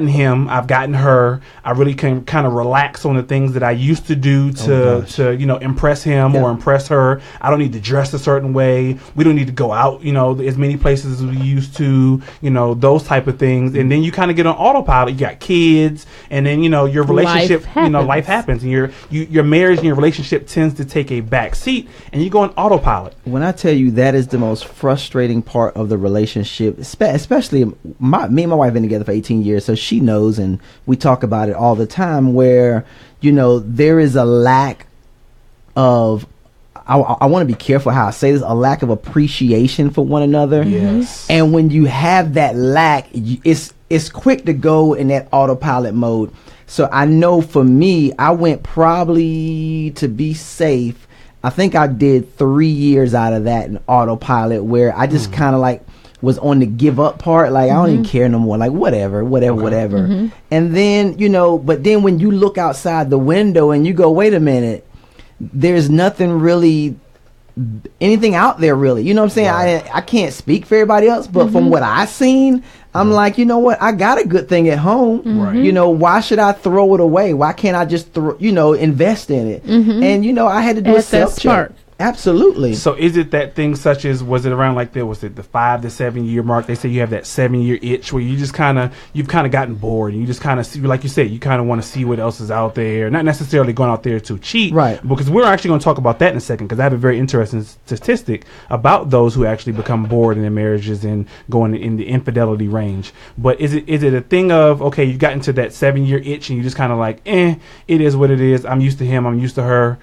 him, I've gotten her. I really can kind of relax on the things that I used to do to impress him or impress her. I don't need to dress a certain way. We don't need to go out as many places as we used to. Those type of things. And then you kind of get on autopilot. You got kids, and then your relationship. Life happens, and your marriage and your relationship tends to take a back seat, and you go on autopilot. When I tell you that is the most frustrating part of the relationship, especially me and my wife have been together for 18 years, so she knows, and we talk about it all the time, where, you know, there is a lack of, I want to be careful how I say this, a lack of appreciation for one another. Yes. And when you have that lack, it's quick to go in that autopilot mode. So I know for me, I went probably, to be safe, I think I did 3 years out of that in autopilot, where I just kind of like was on the give up part. Like, I don't even care no more. Like, whatever. And then, you know, but then when you look outside the window and you go, wait a minute, there's nothing really, anything out there really. You know what I'm saying? Right. I can't speak for everybody else, but from what I seen, I'm like, you know what? I got a good thing at home. Right. You know, why should I throw it away? Why can't I just invest in it? And, you know, I had to do a self-check. Absolutely. So is it that thing such as, was it around like there was it the 5 to 7 year mark? They say you have that 7-year itch where you just you've kind of gotten bored, and you just kind of see, like you said, you kind of want to see what else is out there, not necessarily going out there to cheat. Right. Because we're actually going to talk about that in a second, because I have a very interesting statistic about those who actually become bored in their marriages and going in the infidelity range. But is it a thing of, okay, you got into that 7-year itch and you just kind of like, it is what it is. I'm used to him. I'm used to her.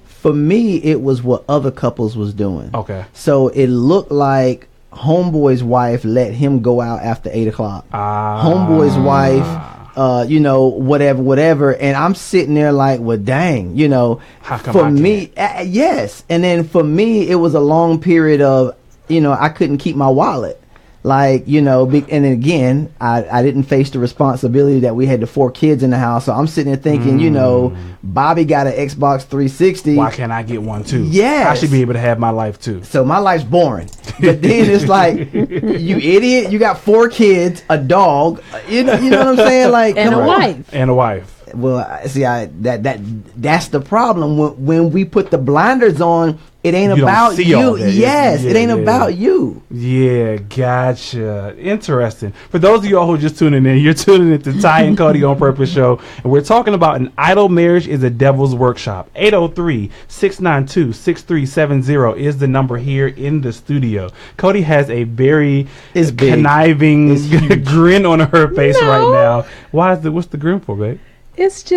For me, it was what other couples was doing. Okay. So it looked like homeboy's wife let him go out after 8 o'clock. Homeboy's wife, you know, whatever. And I'm sitting there like, well, dang, you know, how come for me, yes. And then for me, it was a long period of, you know, I couldn't keep my wallet. Like, you know, and again, I didn't face the responsibility that we had the 4 kids in the house. So I'm sitting there thinking, you know, Bobby got an Xbox 360. Why can't I get one too? Yeah, I should be able to have my life too. So my life's boring. But then it's like, you idiot, you got 4 kids, a dog, you know what I'm saying? Like, and a wife. And a wife. Well, see, that's the problem. When we put the blinders on, it ain't about you. Yes, it ain't about you. Yeah, gotcha. Interesting. For those of y'all who are just tuning in, you're tuning in to Ty and Cody On Purpose Show, and we're talking about an idle marriage is a devil's workshop. 803-692-6370 is the number here in the studio. Cody has a very conniving grin on her face right now. What's the grin for, babe? It's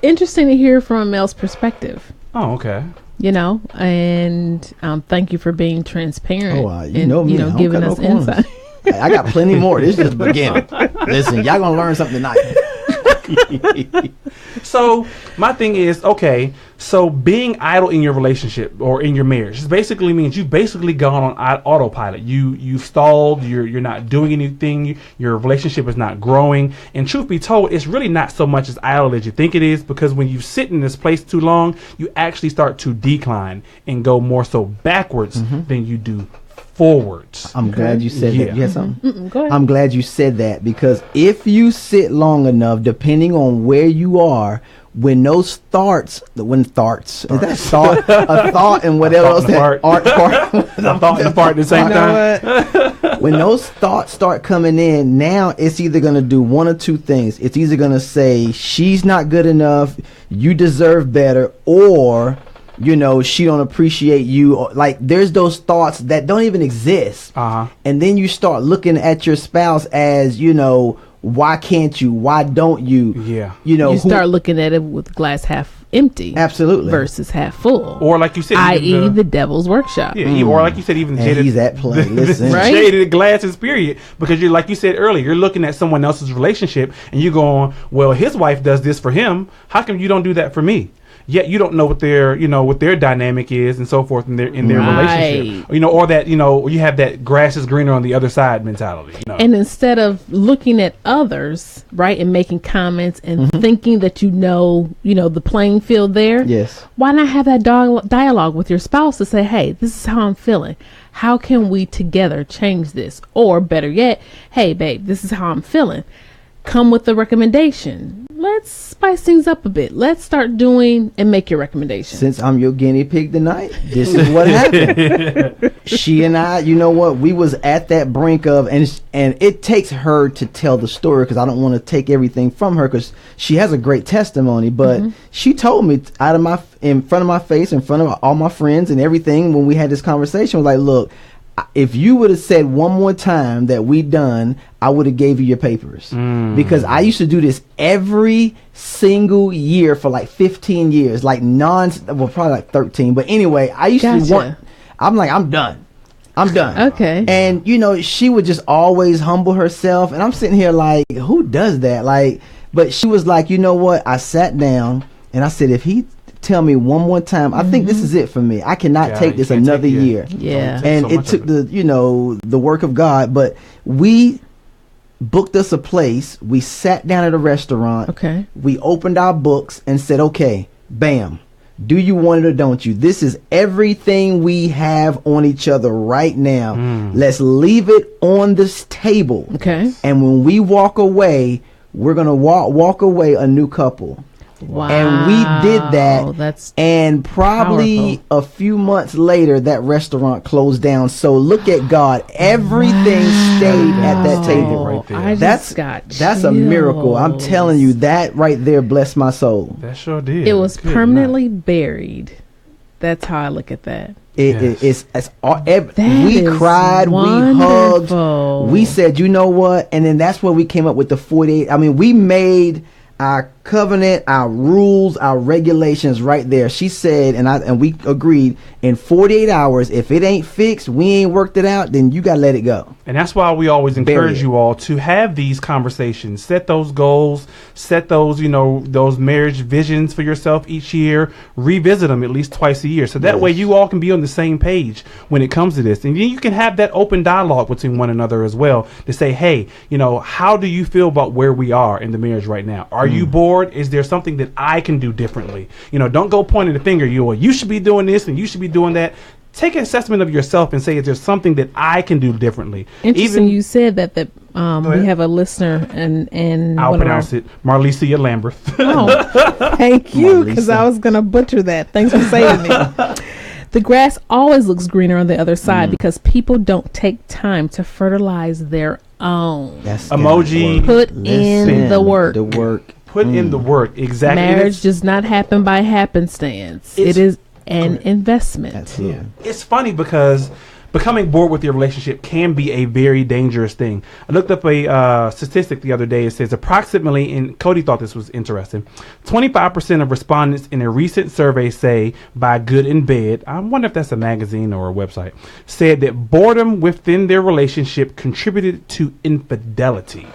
interesting to hear from a male's perspective. Oh, okay. You know, and thank you for being transparent. Oh, you know me. Giving us insight. I got plenty more. This is just the beginning. Listen, y'all gonna learn something tonight. So my thing is, okay, so being idle in your relationship or in your marriage basically means you've basically gone on autopilot. You've stalled. You're not doing anything. Your relationship is not growing. And truth be told, it's really not so much as idle as you think it is, because when you sit in this place too long, you actually start to decline and go more so backwards than you do forwards. I'm glad you said that. You had something? Go ahead. I'm glad you said that, because if you sit long enough, depending on where you are, when those thoughts, is that thought, a thought and whatever else that art part, a thought and a part at the same time. When those thoughts start coming in, now it's either going to do one or two things. It's either going to say, she's not good enough, you deserve better, or, you know, she don't appreciate you. Like, there's those thoughts that don't even exist. And then you start looking at your spouse as, you know, why can't you? Why don't you? Yeah. You know, you start looking at it with glass half empty. Absolutely. Versus half full. Or like you said, i.e. the devil's workshop. Yeah. Or like you said, even he's at play. Listen. Right? Shaded glasses, period. Because you're, like you said earlier, you're looking at someone else's relationship and you're going, well, his wife does this for him. How come you don't do that for me? Yet you don't know what their dynamic is and so forth in their relationship. You know, or that, you know, you have that grass is greener on the other side mentality. You know? And instead of looking at others, right, and making comments and thinking that you know the playing field there. Yes. Why not have that dialogue with your spouse to say, hey, this is how I'm feeling. How can we together change this? Or better yet, hey, babe, this is how I'm feeling. Come with a recommendation. Let's spice things up a bit. Let's start doing and make your recommendation. Since I'm your guinea pig tonight, this is what happened. She and I, you know what, we was at that brink of, and it takes her to tell the story, because I don't want to take everything from her, because she has a great testimony. But she told me in front of my face, in front of all my friends and everything, when we had this conversation, was like, look, if you would have said one more time that we done, I would have gave you your papers. Because I used to do this every single year for like 15 years, like probably like 13. But anyway, I used to I'm like, I'm done. Okay. And you know, she would just always humble herself, and I'm sitting here like, who does that? Like, but she was like, you know what? I sat down and I said, if he tell me one more time, I think this is it for me. I cannot take this another year. Yeah. And it took the work of God, but we booked us a place. We sat down at a restaurant. Okay. We opened our books and said, okay, bam. Do you want it or don't you? This is everything we have on each other right now. Let's leave it on this table. Okay. And when we walk away, we're going to walk away a new couple. Wow. And we did that. And probably powerful. a few months later, that restaurant closed down. So look at God. Everything stayed at that table. Right there. That's a miracle. I'm telling you, that right there blessed my soul. That sure did. It was permanently buried. That's how I look at that. We cried, wonderful. We hugged, we said, you know what? And then that's where we came up with the 48. I mean, we made our covenant, our rules, our regulations right there. She said, and we agreed, in 48 hours, if it ain't fixed, we ain't worked it out, then you gotta let it go. And that's why we always encourage you all to have these conversations, set those goals, set those, those marriage visions for yourself each year, revisit them at least twice a year. So that way you all can be on the same page when it comes to this. And then you can have that open dialogue between one another as well to say, hey, how do you feel about where we are in the marriage right now? Are you bored? Is there something that I can do differently? Don't go pointing the finger. You should be doing this and you should be doing that. Take an assessment of yourself and say, is there something that I can do differently? Interesting. You said that we have a listener and I'll pronounce it Marlicia Lambert. Oh, thank you, because I was going to butcher that. Thanks for saving me. The grass always looks greener on the other side because people don't take time to fertilize their own. That's emoji. Put in the work. Put in the work. Exactly. Marriage does not happen by happenstance. It is an investment. It's funny because becoming bored with your relationship can be a very dangerous thing. I looked up a statistic the other day. It says approximately, and Cody thought this was interesting, 25% of respondents in a recent survey say by Good in Bed, I wonder if that's a magazine or a website, said that boredom within their relationship contributed to infidelity.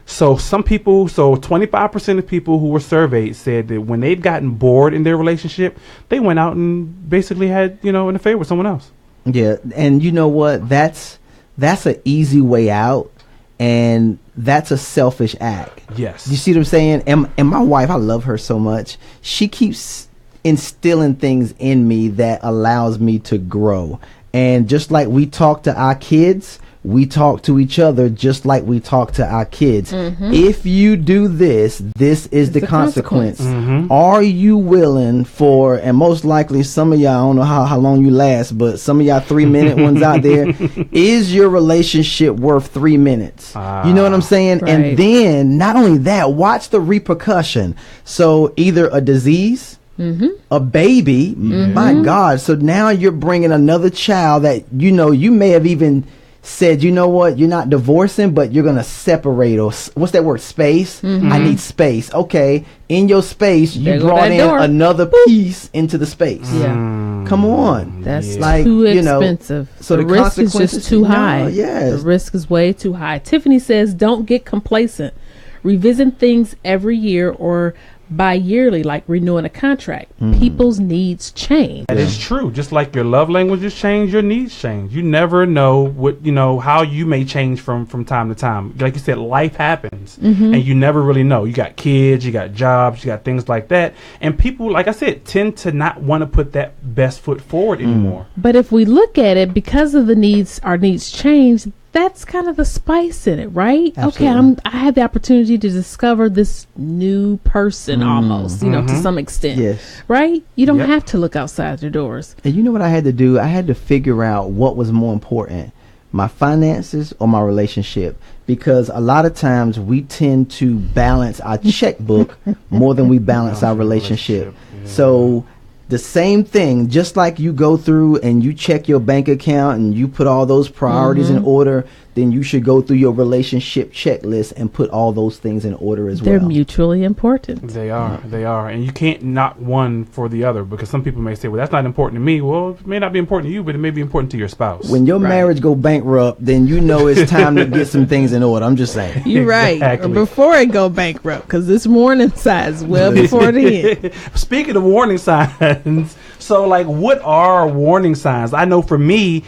So 25% of people who were surveyed said that when they've gotten bored in their relationship, they went out and basically had, an affair with someone else. Yeah. And you know what? That's an easy way out. And that's a selfish act. Yes. You see what I'm saying? And my wife, I love her so much. She keeps instilling things in me that allows me to grow. And just like we talk to our kids, we talk to each other just like we talk to our kids. If you do this, this is the consequence. Are you willing for, and most likely some of y'all, I don't know how long you last, but some of y'all 3-minute ones out there, is your relationship worth 3 minutes? You know what I'm saying? Right. And then not only that, watch the repercussion. So either a disease, a baby, my God. So now you're bringing another child that, you may have even said, you know what, you're not divorcing, but you're going to separate, or what's that word, space? I need space. Okay, in your space, you brought in another piece into the space. Come on. That's too expensive. So the risk is just too high. The risk is way too high. Tiffany says, don't get complacent. Revisit things every year or bi-yearly, like renewing a contract. People's needs change. That is true. Just like your love languages change, your needs change. You never know what how you may change from time to time. Like you said, life happens, and you never really know. You got kids, you got jobs, you got things like that, and people, like I said, tend to not want to put that best foot forward anymore. But if we look at it, because of the needs, our needs change. That's kind of the spice in it, right? Absolutely. Okay, I had the opportunity to discover this new person almost, to some extent. Yes. Right? You don't have to look outside your doors. And you know what I had to do? I had to figure out what was more important, my finances or my relationship. Because a lot of times we tend to balance our checkbook more than we balance our relationship. So the same thing, just like you go through and you check your bank account and you put all those priorities in order, then you should go through your relationship checklist and put all those things in order as well. They're mutually important. They are. They are. And you can't knock one for the other, because some people may say, well, that's not important to me. Well, it may not be important to you, but it may be important to your spouse. When your marriage go bankrupt, then you know it's time to get some things in order. I'm just saying. You're right. Or before it go bankrupt, because this warning signs well before then. Speaking of warning signs, so like, what are warning signs? I know for me,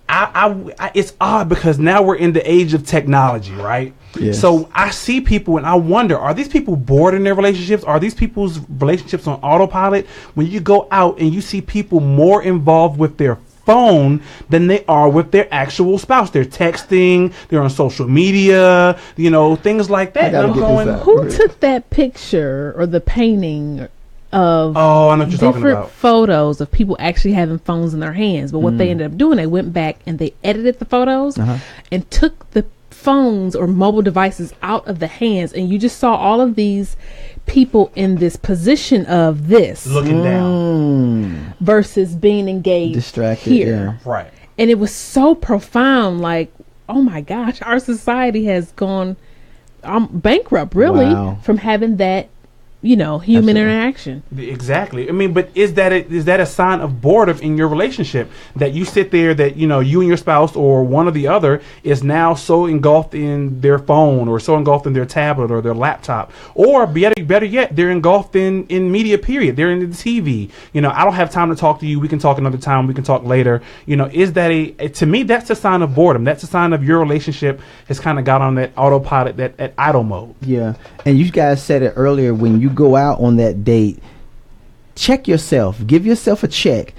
I it's odd because now we're in the age of technology, right? Yes. So I see people and I wonder, are these people bored in their relationships? Are these people's relationships on autopilot? When you go out and you see people more involved with their phone than they are with their actual spouse. They're texting, they're on social media, you know, things like that. I'm going, who took that picture or the painting of I know what you're talking about. Photos of people actually having phones in their hands? But what they ended up doing, they went back and they edited the photos and took the phones or mobile devices out of the hands, and you just saw all of these people in this position of this looking down versus being engaged, distracted here. Yeah. Right. And it was so profound, like, oh my gosh, our society has gone bankrupt really from having that, you know, human interaction. Exactly. I mean, but is that a sign of boredom in your relationship, that you sit there, that, you know, you and your spouse or one or the other is now so engulfed in their phone or so engulfed in their tablet or their laptop, or better yet, they're engulfed in media, period. They're in the TV. You know, I don't have time to talk to you. We can talk another time. We can talk later. You know, is that to me, that's a sign of boredom. That's a sign of your relationship has kind of got on that autopilot, that idle mode. Yeah. And you guys said it earlier, when you go out on that date, check yourself, give yourself a check.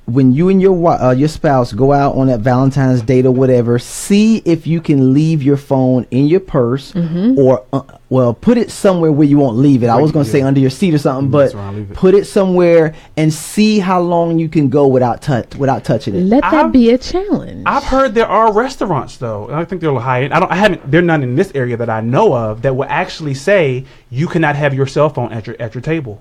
When you and your spouse go out on that Valentine's date or whatever, see if you can leave your phone in your purse or put it somewhere where you won't leave it. I was going to say under your seat or something, but put it somewhere and see how long you can go without touching it. Let that be a challenge. I've heard there are restaurants, though, and I think they're a little high end. They're none in this area that I know of, that will actually say you cannot have your cell phone at your table.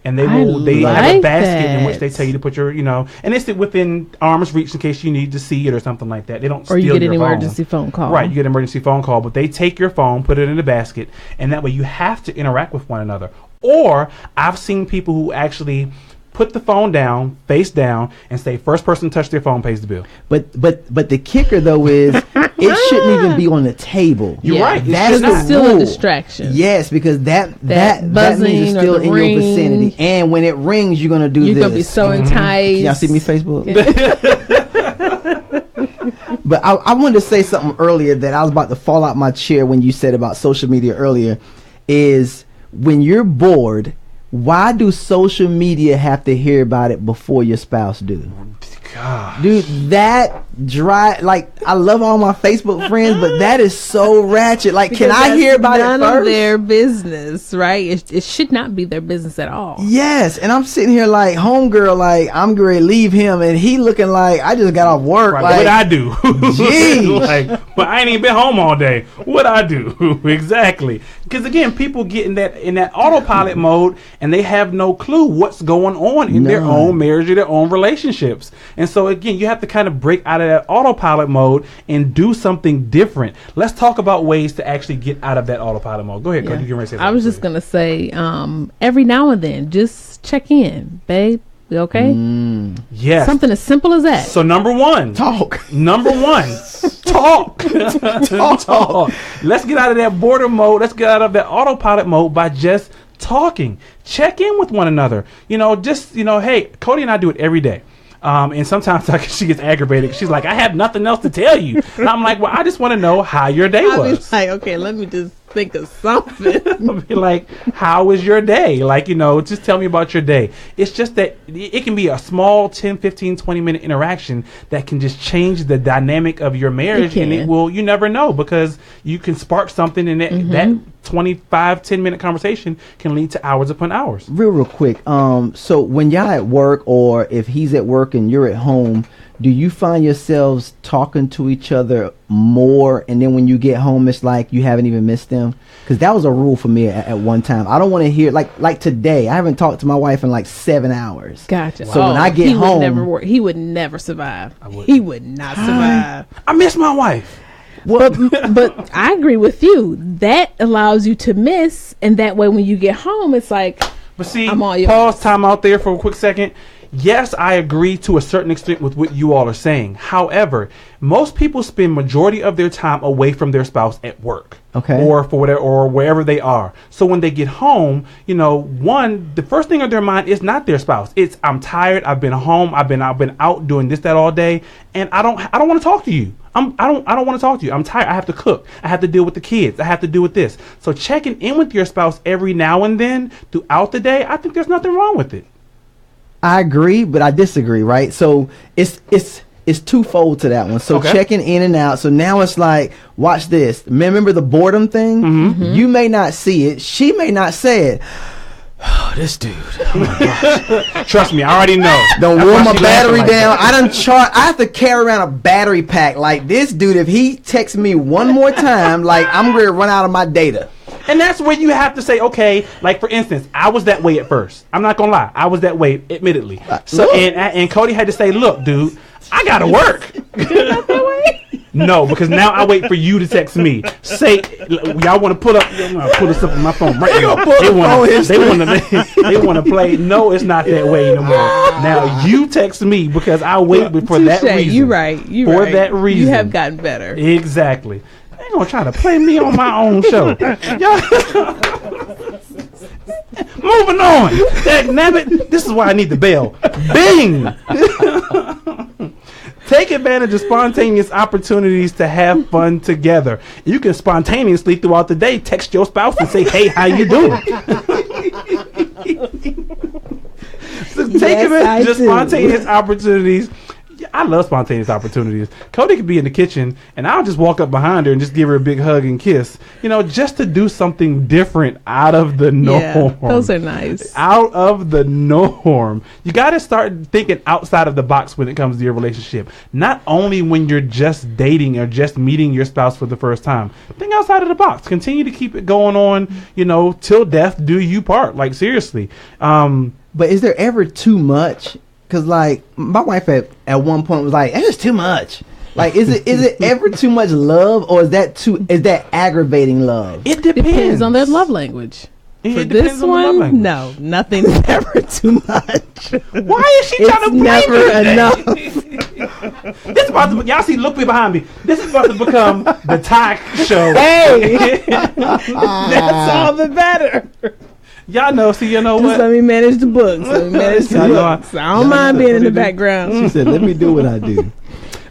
And they have a basket in which they tell you to put your, you know, and it's within arm's reach in case you need to see it or something like that. They don't steal your phone. Or you get an emergency phone call. Right, you get an emergency phone call, but they take your phone, put it in the basket, and that way you have to interact with one another. Or I've seen people who actually put the phone down, face down, and say first person to touch their phone pays the bill. But the kicker though is it shouldn't even be on the table. You're right. That's still a distraction. Yes, because that buzzing means it's still in your vicinity. And when it rings, you're gonna do this. You're gonna be so enticed. Y'all see me Facebook? But I wanted to say something earlier that I was about to fall out my chair when you said about social media earlier. Is when you're bored, why do social media have to hear about it before your spouse do? Gosh. Dude, that like, I love all my Facebook friends, but that is so ratchet. Like, because can I hear about it first? None of their business, right? It should not be their business at all. Yes, and I'm sitting here like, homegirl, like, I'm going to leave him, and he looking like, I just got off work. Right, like, what I do? Geez. Like, but I ain't even been home all day. What I do? Exactly. Because again, people get in that autopilot mode, and they have no clue what's going on in their own marriage or their own relationships. And so again, you have to kind of break out of that autopilot mode and do something different. Let's talk about ways to actually get out of that autopilot mode. Go ahead, Cody. You can say that. I was just gonna say, every now and then, just check in, babe. We okay? Yes. Something as simple as that. So number one, talk. Talk. Let's get out of that boredom mode. Let's get out of that autopilot mode by just talking. Check in with one another. You know, just, you know, hey, Cody and I do it every day. And sometimes she gets aggravated. She's like, I have nothing else to tell you. And I'm like, well, I just want to know how your day was. Like, okay, let me just think of something. I'll be like, how was your day? Like, you know, just tell me about your day. It's just that it can be a small 10, 15, 20-minute interaction that can just change the dynamic of your marriage. And it will, you never know, because you can spark something, and that 25, 10-minute conversation can lead to hours upon hours. Real quick. So when y'all at work, or if he's at work and you're at home, do you find yourselves talking to each other more, and then when you get home it's like you haven't even missed them? Because that was a rule for me at one time. I don't want to hear like today I haven't talked to my wife in like 7 hours. Gotcha. So when I get home, he would never survive. He would not survive. I miss my wife. But I agree with you. That allows you to miss, and that way when you get home, it's like. But see, I'm all yours. Pause time out there for a quick second. Yes, I agree to a certain extent with what you all are saying. However, most people spend majority of their time away from their spouse at work. Okay. Or for whatever, or wherever they are. So when they get home, the first thing on their mind is not their spouse. It's, I'm tired. I've been home. I've been out doing this, that all day, and I don't want to talk to you. I don't want to talk to you. I'm tired. I have to cook. I have to deal with the kids. I have to deal with this. So checking in with your spouse every now and then throughout the day, I think there's nothing wrong with it. I agree, but I disagree, right? So it's twofold to that one. So checking in and out. So now it's like, watch this. Remember the boredom thing? Mm-hmm. You may not see it. She may not say it. Oh, this dude. Oh my gosh. Trust me, I already know. Don't warm my battery down. I have to carry around a battery pack. Like this dude, if he texts me one more time, like I'm going to run out of my data. And that's where you have to say, okay, like for instance, I was that way at first. I'm not gonna lie, I was that way, admittedly. So and Cody had to say, look, dude, I gotta work. No, because now I wait for you to text me. Say, y'all want to pull up? I'm gonna pull this up on my phone right now. They want to play. No, it's not that way no more. Now you text me because I wait for that reason. You're right. For that reason, you have gotten better. Exactly. They gonna try to play me on my own show. Moving on. Dagnabbit, this is why I need the bell. Bing. Take advantage of spontaneous opportunities to have fun together. You can spontaneously throughout the day text your spouse and say, "Hey, how you doing?" So take advantage of spontaneous opportunities. I love spontaneous opportunities. Cody could be in the kitchen and I'll just walk up behind her and just give her a big hug and kiss, just to do something different out of the norm. Yeah, those are nice. Out of the norm. You got to start thinking outside of the box when it comes to your relationship. Not only when you're just dating or just meeting your spouse for the first time. Think outside of the box. Continue to keep it going on, till death do you part. Like, seriously. But is there ever too much? Because like my wife at one point was like, "That's just too much." Like, is it ever too much love, or is that aggravating love? It depends on their love language. For this one, no, nothing's ever too much. Why is she trying to blame me? Enough. This is about to, y'all see, look behind me. This is about to become the talk show. Hey, that's all the better. Y'all know, see, Just what? let me manage the books. I don't mind being in the background. She said, "Let me do what I do."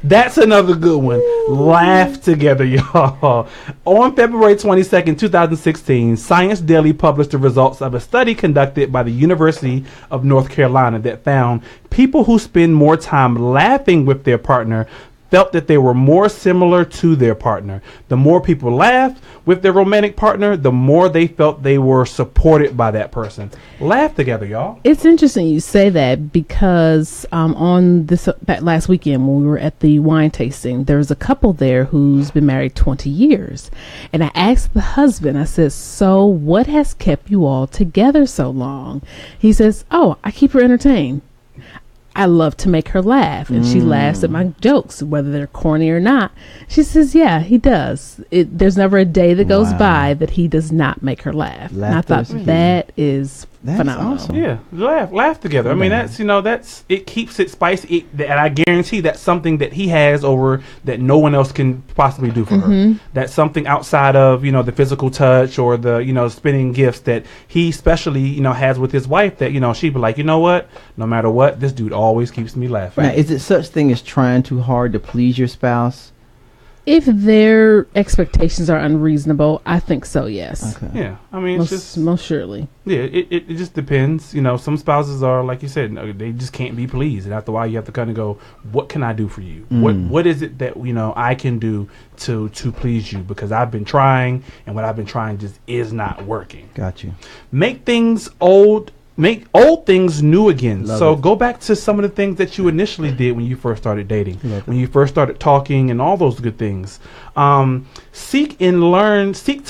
That's another good one. Laugh together, y'all. On February 22nd, 2016, Science Daily published the results of a study conducted by the University of North Carolina that found people who spend more time laughing with their partner felt that they were more similar to their partner. The more people laughed with their romantic partner, the more they felt they were supported by that person. Laugh together, y'all. It's interesting you say that because on that last weekend when we were at the wine tasting, there was a couple there who's been married 20 years. And I asked the husband, I said, "So what has kept you all together so long?" He says, "Oh, I keep her entertained. I love to make her laugh," and she laughs at my jokes, whether they're corny or not. She says, "Yeah, he does. There's never a day that goes by that he does not make her laugh." And I thought that's phenomenal. Awesome. Yeah, laugh together. I mean, that's it keeps it spicy, and I guarantee that's something that he has over that no one else can possibly do for her. That's something outside of the physical touch or the spending gifts that he especially has with his wife. That she'd be like, "You know what? No matter what, this dude always keeps me laughing." Right? Is it such thing as trying too hard to please your spouse? If their expectations are unreasonable, I think so, yes. Okay. Yeah, I mean, most surely. Yeah, it just depends. Some spouses are, like you said, they just can't be pleased, and after a while, you have to kind of go, "What can I do for you? What is it that I can do to please you? Because I've been trying, and what I've been trying just is not working." Got you. Make things old make old things new again. Love So it. go back to some of the things that you initially did when you first started dating, when you first started talking, and all those good things. Seek to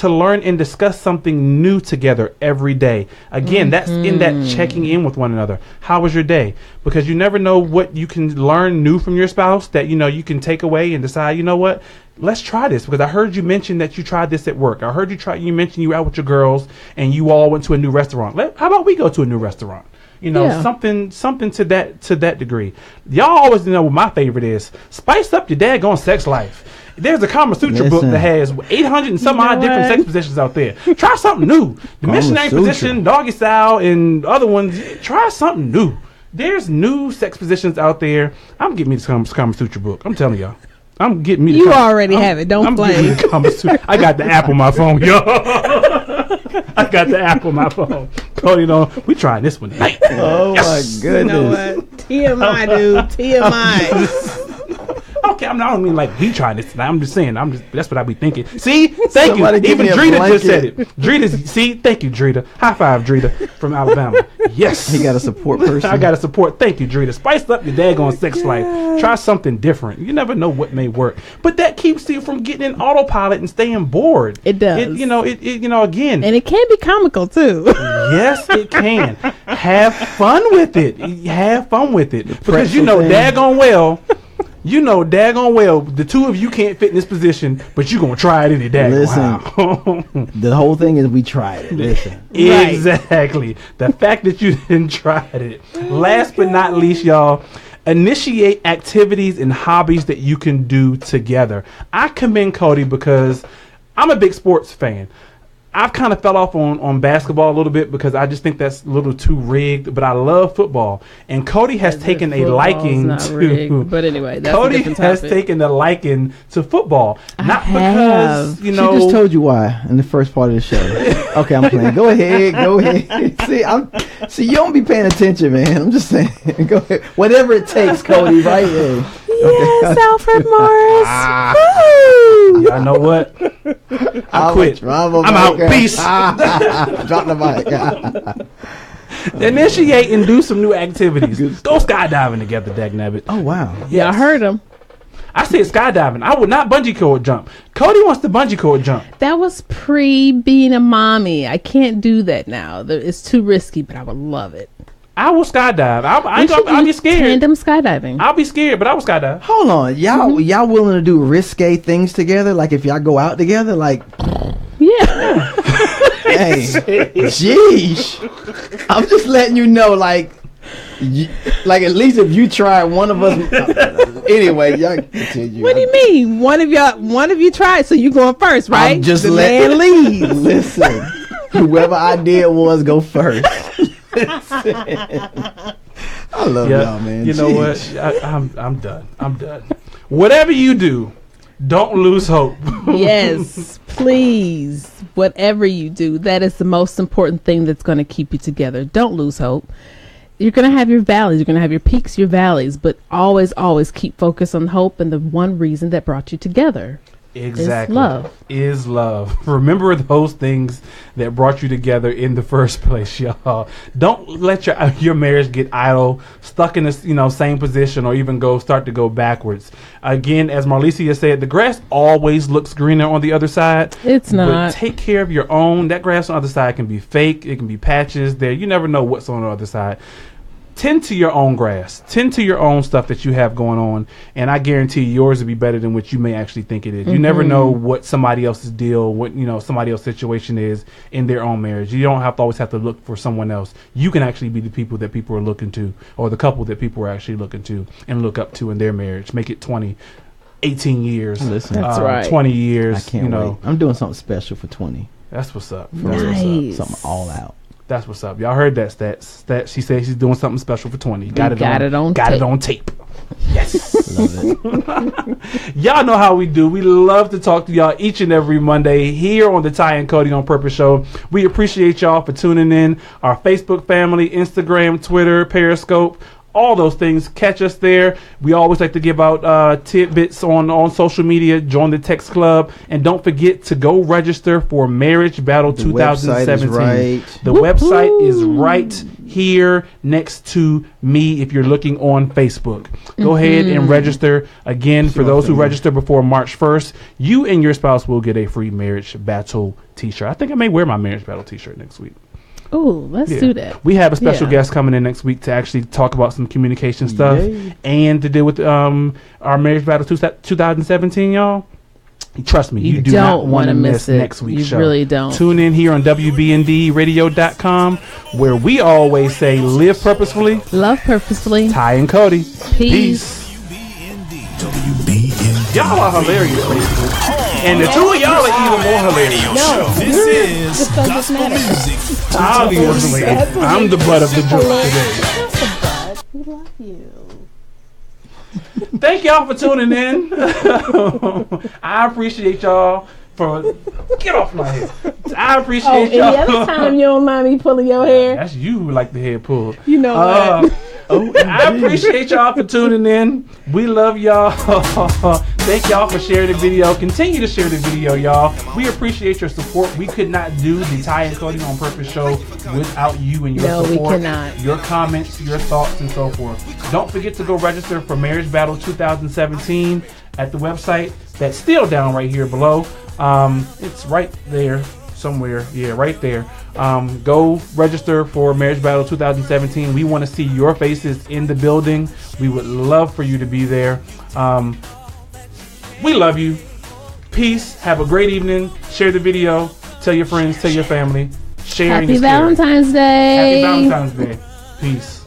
learn and discuss something new together every day. Again, that's in that checking in with one another. How was your day? Because you never know what you can learn new from your spouse that, you can take away and decide, you know what? Let's try this, because I heard you mention that you tried this at work. I heard you mention you were out with your girls and you all went to a new restaurant. How about we go to a new restaurant? Something to that degree. Y'all always know what my favorite is. Spice up your daggone sex life. There's a Kama Sutra book that has 800 and some odd different sex positions out there. Try something new. The missionary position, doggy style, and other ones. Try something new. There's new sex positions out there. I'm getting me the Kama Sutra book. I'm telling y'all. I'm getting me. You already have it. Don't play. I got the app on my phone, yo. I got the app on my phone. Cody, we trying this one tonight. Oh my goodness. You know what? TMI, dude. TMI. Okay, I don't mean like we trying this tonight. I'm just saying. That's what I be thinking. See, thank you. Somebody Even Drita just said it. Drita, see, thank you, Drita. High five, Drita from Alabama. Yes, he got a support person. I got a support. Thank you, Drita. Spice up your daggone sex life. Try something different. You never know what may work, but that keeps you from getting in autopilot and staying bored. It does. Again, and it can be comical too. Yes, it can. Have fun with it. Have fun with it, because daggone well, the two of you can't fit in this position, but you're going to try it any day. Listen, the whole thing is we tried it. Listen. Exactly. The fact that you didn't try it. Last but not least, y'all, initiate activities and hobbies that you can do together. I commend Cody because I'm a big sports fan. I've kind of fell off on basketball a little bit because I just think that's a little too rigged, but I love football. And Cody has taken a liking to rigged, but anyway, that's Cody has taken a liking to football. Not because, She just told you why in the first part of the show. Okay, I'm playing. Go ahead. See, you don't be paying attention, man. I'm just saying. Go ahead. Whatever it takes, Cody, right there. Yes, Alfred Morris. I know what? I quit. I'm out. Peace. Drop the mic. Initiate and do some new activities. Go skydiving together, dagnabbit. Oh, wow. Yeah, I heard him. I said skydiving. I would not bungee cord jump. Cody wants to bungee cord jump. That was pre being a mommy. I can't do that now. It's too risky, but I would love it. I will skydive. I'll be scared. Tandem skydiving. I'll be scared, but I will skydive. Hold on, y'all willing to do risque things together? Like if y'all go out together, like yeah. Hey, jeez. I'm just letting you know, like at least if you try one of us. Anyway, y'all continue. What do you mean? One of you tried, so you going first, right? I'm just the letting man leads. Listen, whoever idea was, go first. I love y'all, man. You know what? I'm done. Whatever you do, don't lose hope. Yes, please. Whatever you do, that is the most important thing that's going to keep you together. Don't lose hope. You're going to have your valleys. You're going to have your peaks, your valleys, but always, always keep focused on hope and the one reason that brought you together. Exactly. Is love. Remember those things that brought you together in the first place, y'all. Don't let your marriage get idle, stuck in this same position, or even start to go backwards. Again, as Marlicia said, the grass always looks greener on the other side. It's not. But take care of your own. That grass on the other side can be fake. It can be patches there. You never know what's on the other side. Tend to your own grass. Tend to your own stuff that you have going on, and I guarantee yours will be better than what you may actually think it is. You never know what somebody else's deal, what somebody else's situation is in their own marriage. You don't always have to look for someone else. You can actually be the people that people are looking to, or the couple that people are actually looking to and look up to in their marriage. Make it 20, 18 years. Listen, that's right. 20 years. I can't wait. I'm doing something special for 20. That's what's up. Nice. Something all out. That's what's up. Y'all heard that stat. She said she's doing something special for 20. Got it on tape. Yes. Love it. Y'all know how we do. We love to talk to y'all each and every Monday here on the Ty and Cody on Purpose Show. We appreciate y'all for tuning in. Our Facebook family, Instagram, Twitter, Periscope, all those things. Catch us there. We always like to give out tidbits on social media. Join the text club, and don't forget to go register for Marriage Battle 2017. The website is right here next to me if you're looking on Facebook. Go ahead and register. Again, for those who register before March 1st, you and your spouse will get a free Marriage Battle t-shirt. I think I may wear my Marriage Battle t-shirt next week. Oh, let's do that. We have a special guest coming in next week to actually talk about some communication stuff and to deal with our Marriage Battle 2017, y'all. Trust me, you do not want to miss next week's show. You really don't. Tune in here on WBNDradio.com, where we always say, live purposefully, love purposefully. Ty and Cody. Peace. WBND. Y'all are hilarious, basically. And the two of y'all are even more hilarious. No, This is Gospel Music. Obviously, I'm the butt of the joke today. We love you. Thank y'all for tuning in. I appreciate y'all for get off my head. I appreciate y'all. Any other time you don't mind me pulling your hair? That's you who like the hair pulled. You know what? I appreciate y'all for tuning in. We love y'all. Thank y'all for sharing the video. Continue to share the video, y'all. We appreciate your support. We could not do the Ty and Cody on Purpose show without you and your support. No, we cannot. Your comments, your thoughts, and so forth. Don't forget to go register for Marriage Battle 2017 at the website that's still down right here below. It's right there somewhere. Yeah, right there. Go register for Marriage Battle 2017. We want to see your faces in the building. We would love for you to be there. We love you. Peace. Have a great evening. Share the video. Tell your friends. Tell your family. Sharing Happy is caring. Valentine's Day. Happy Valentine's Day. Peace.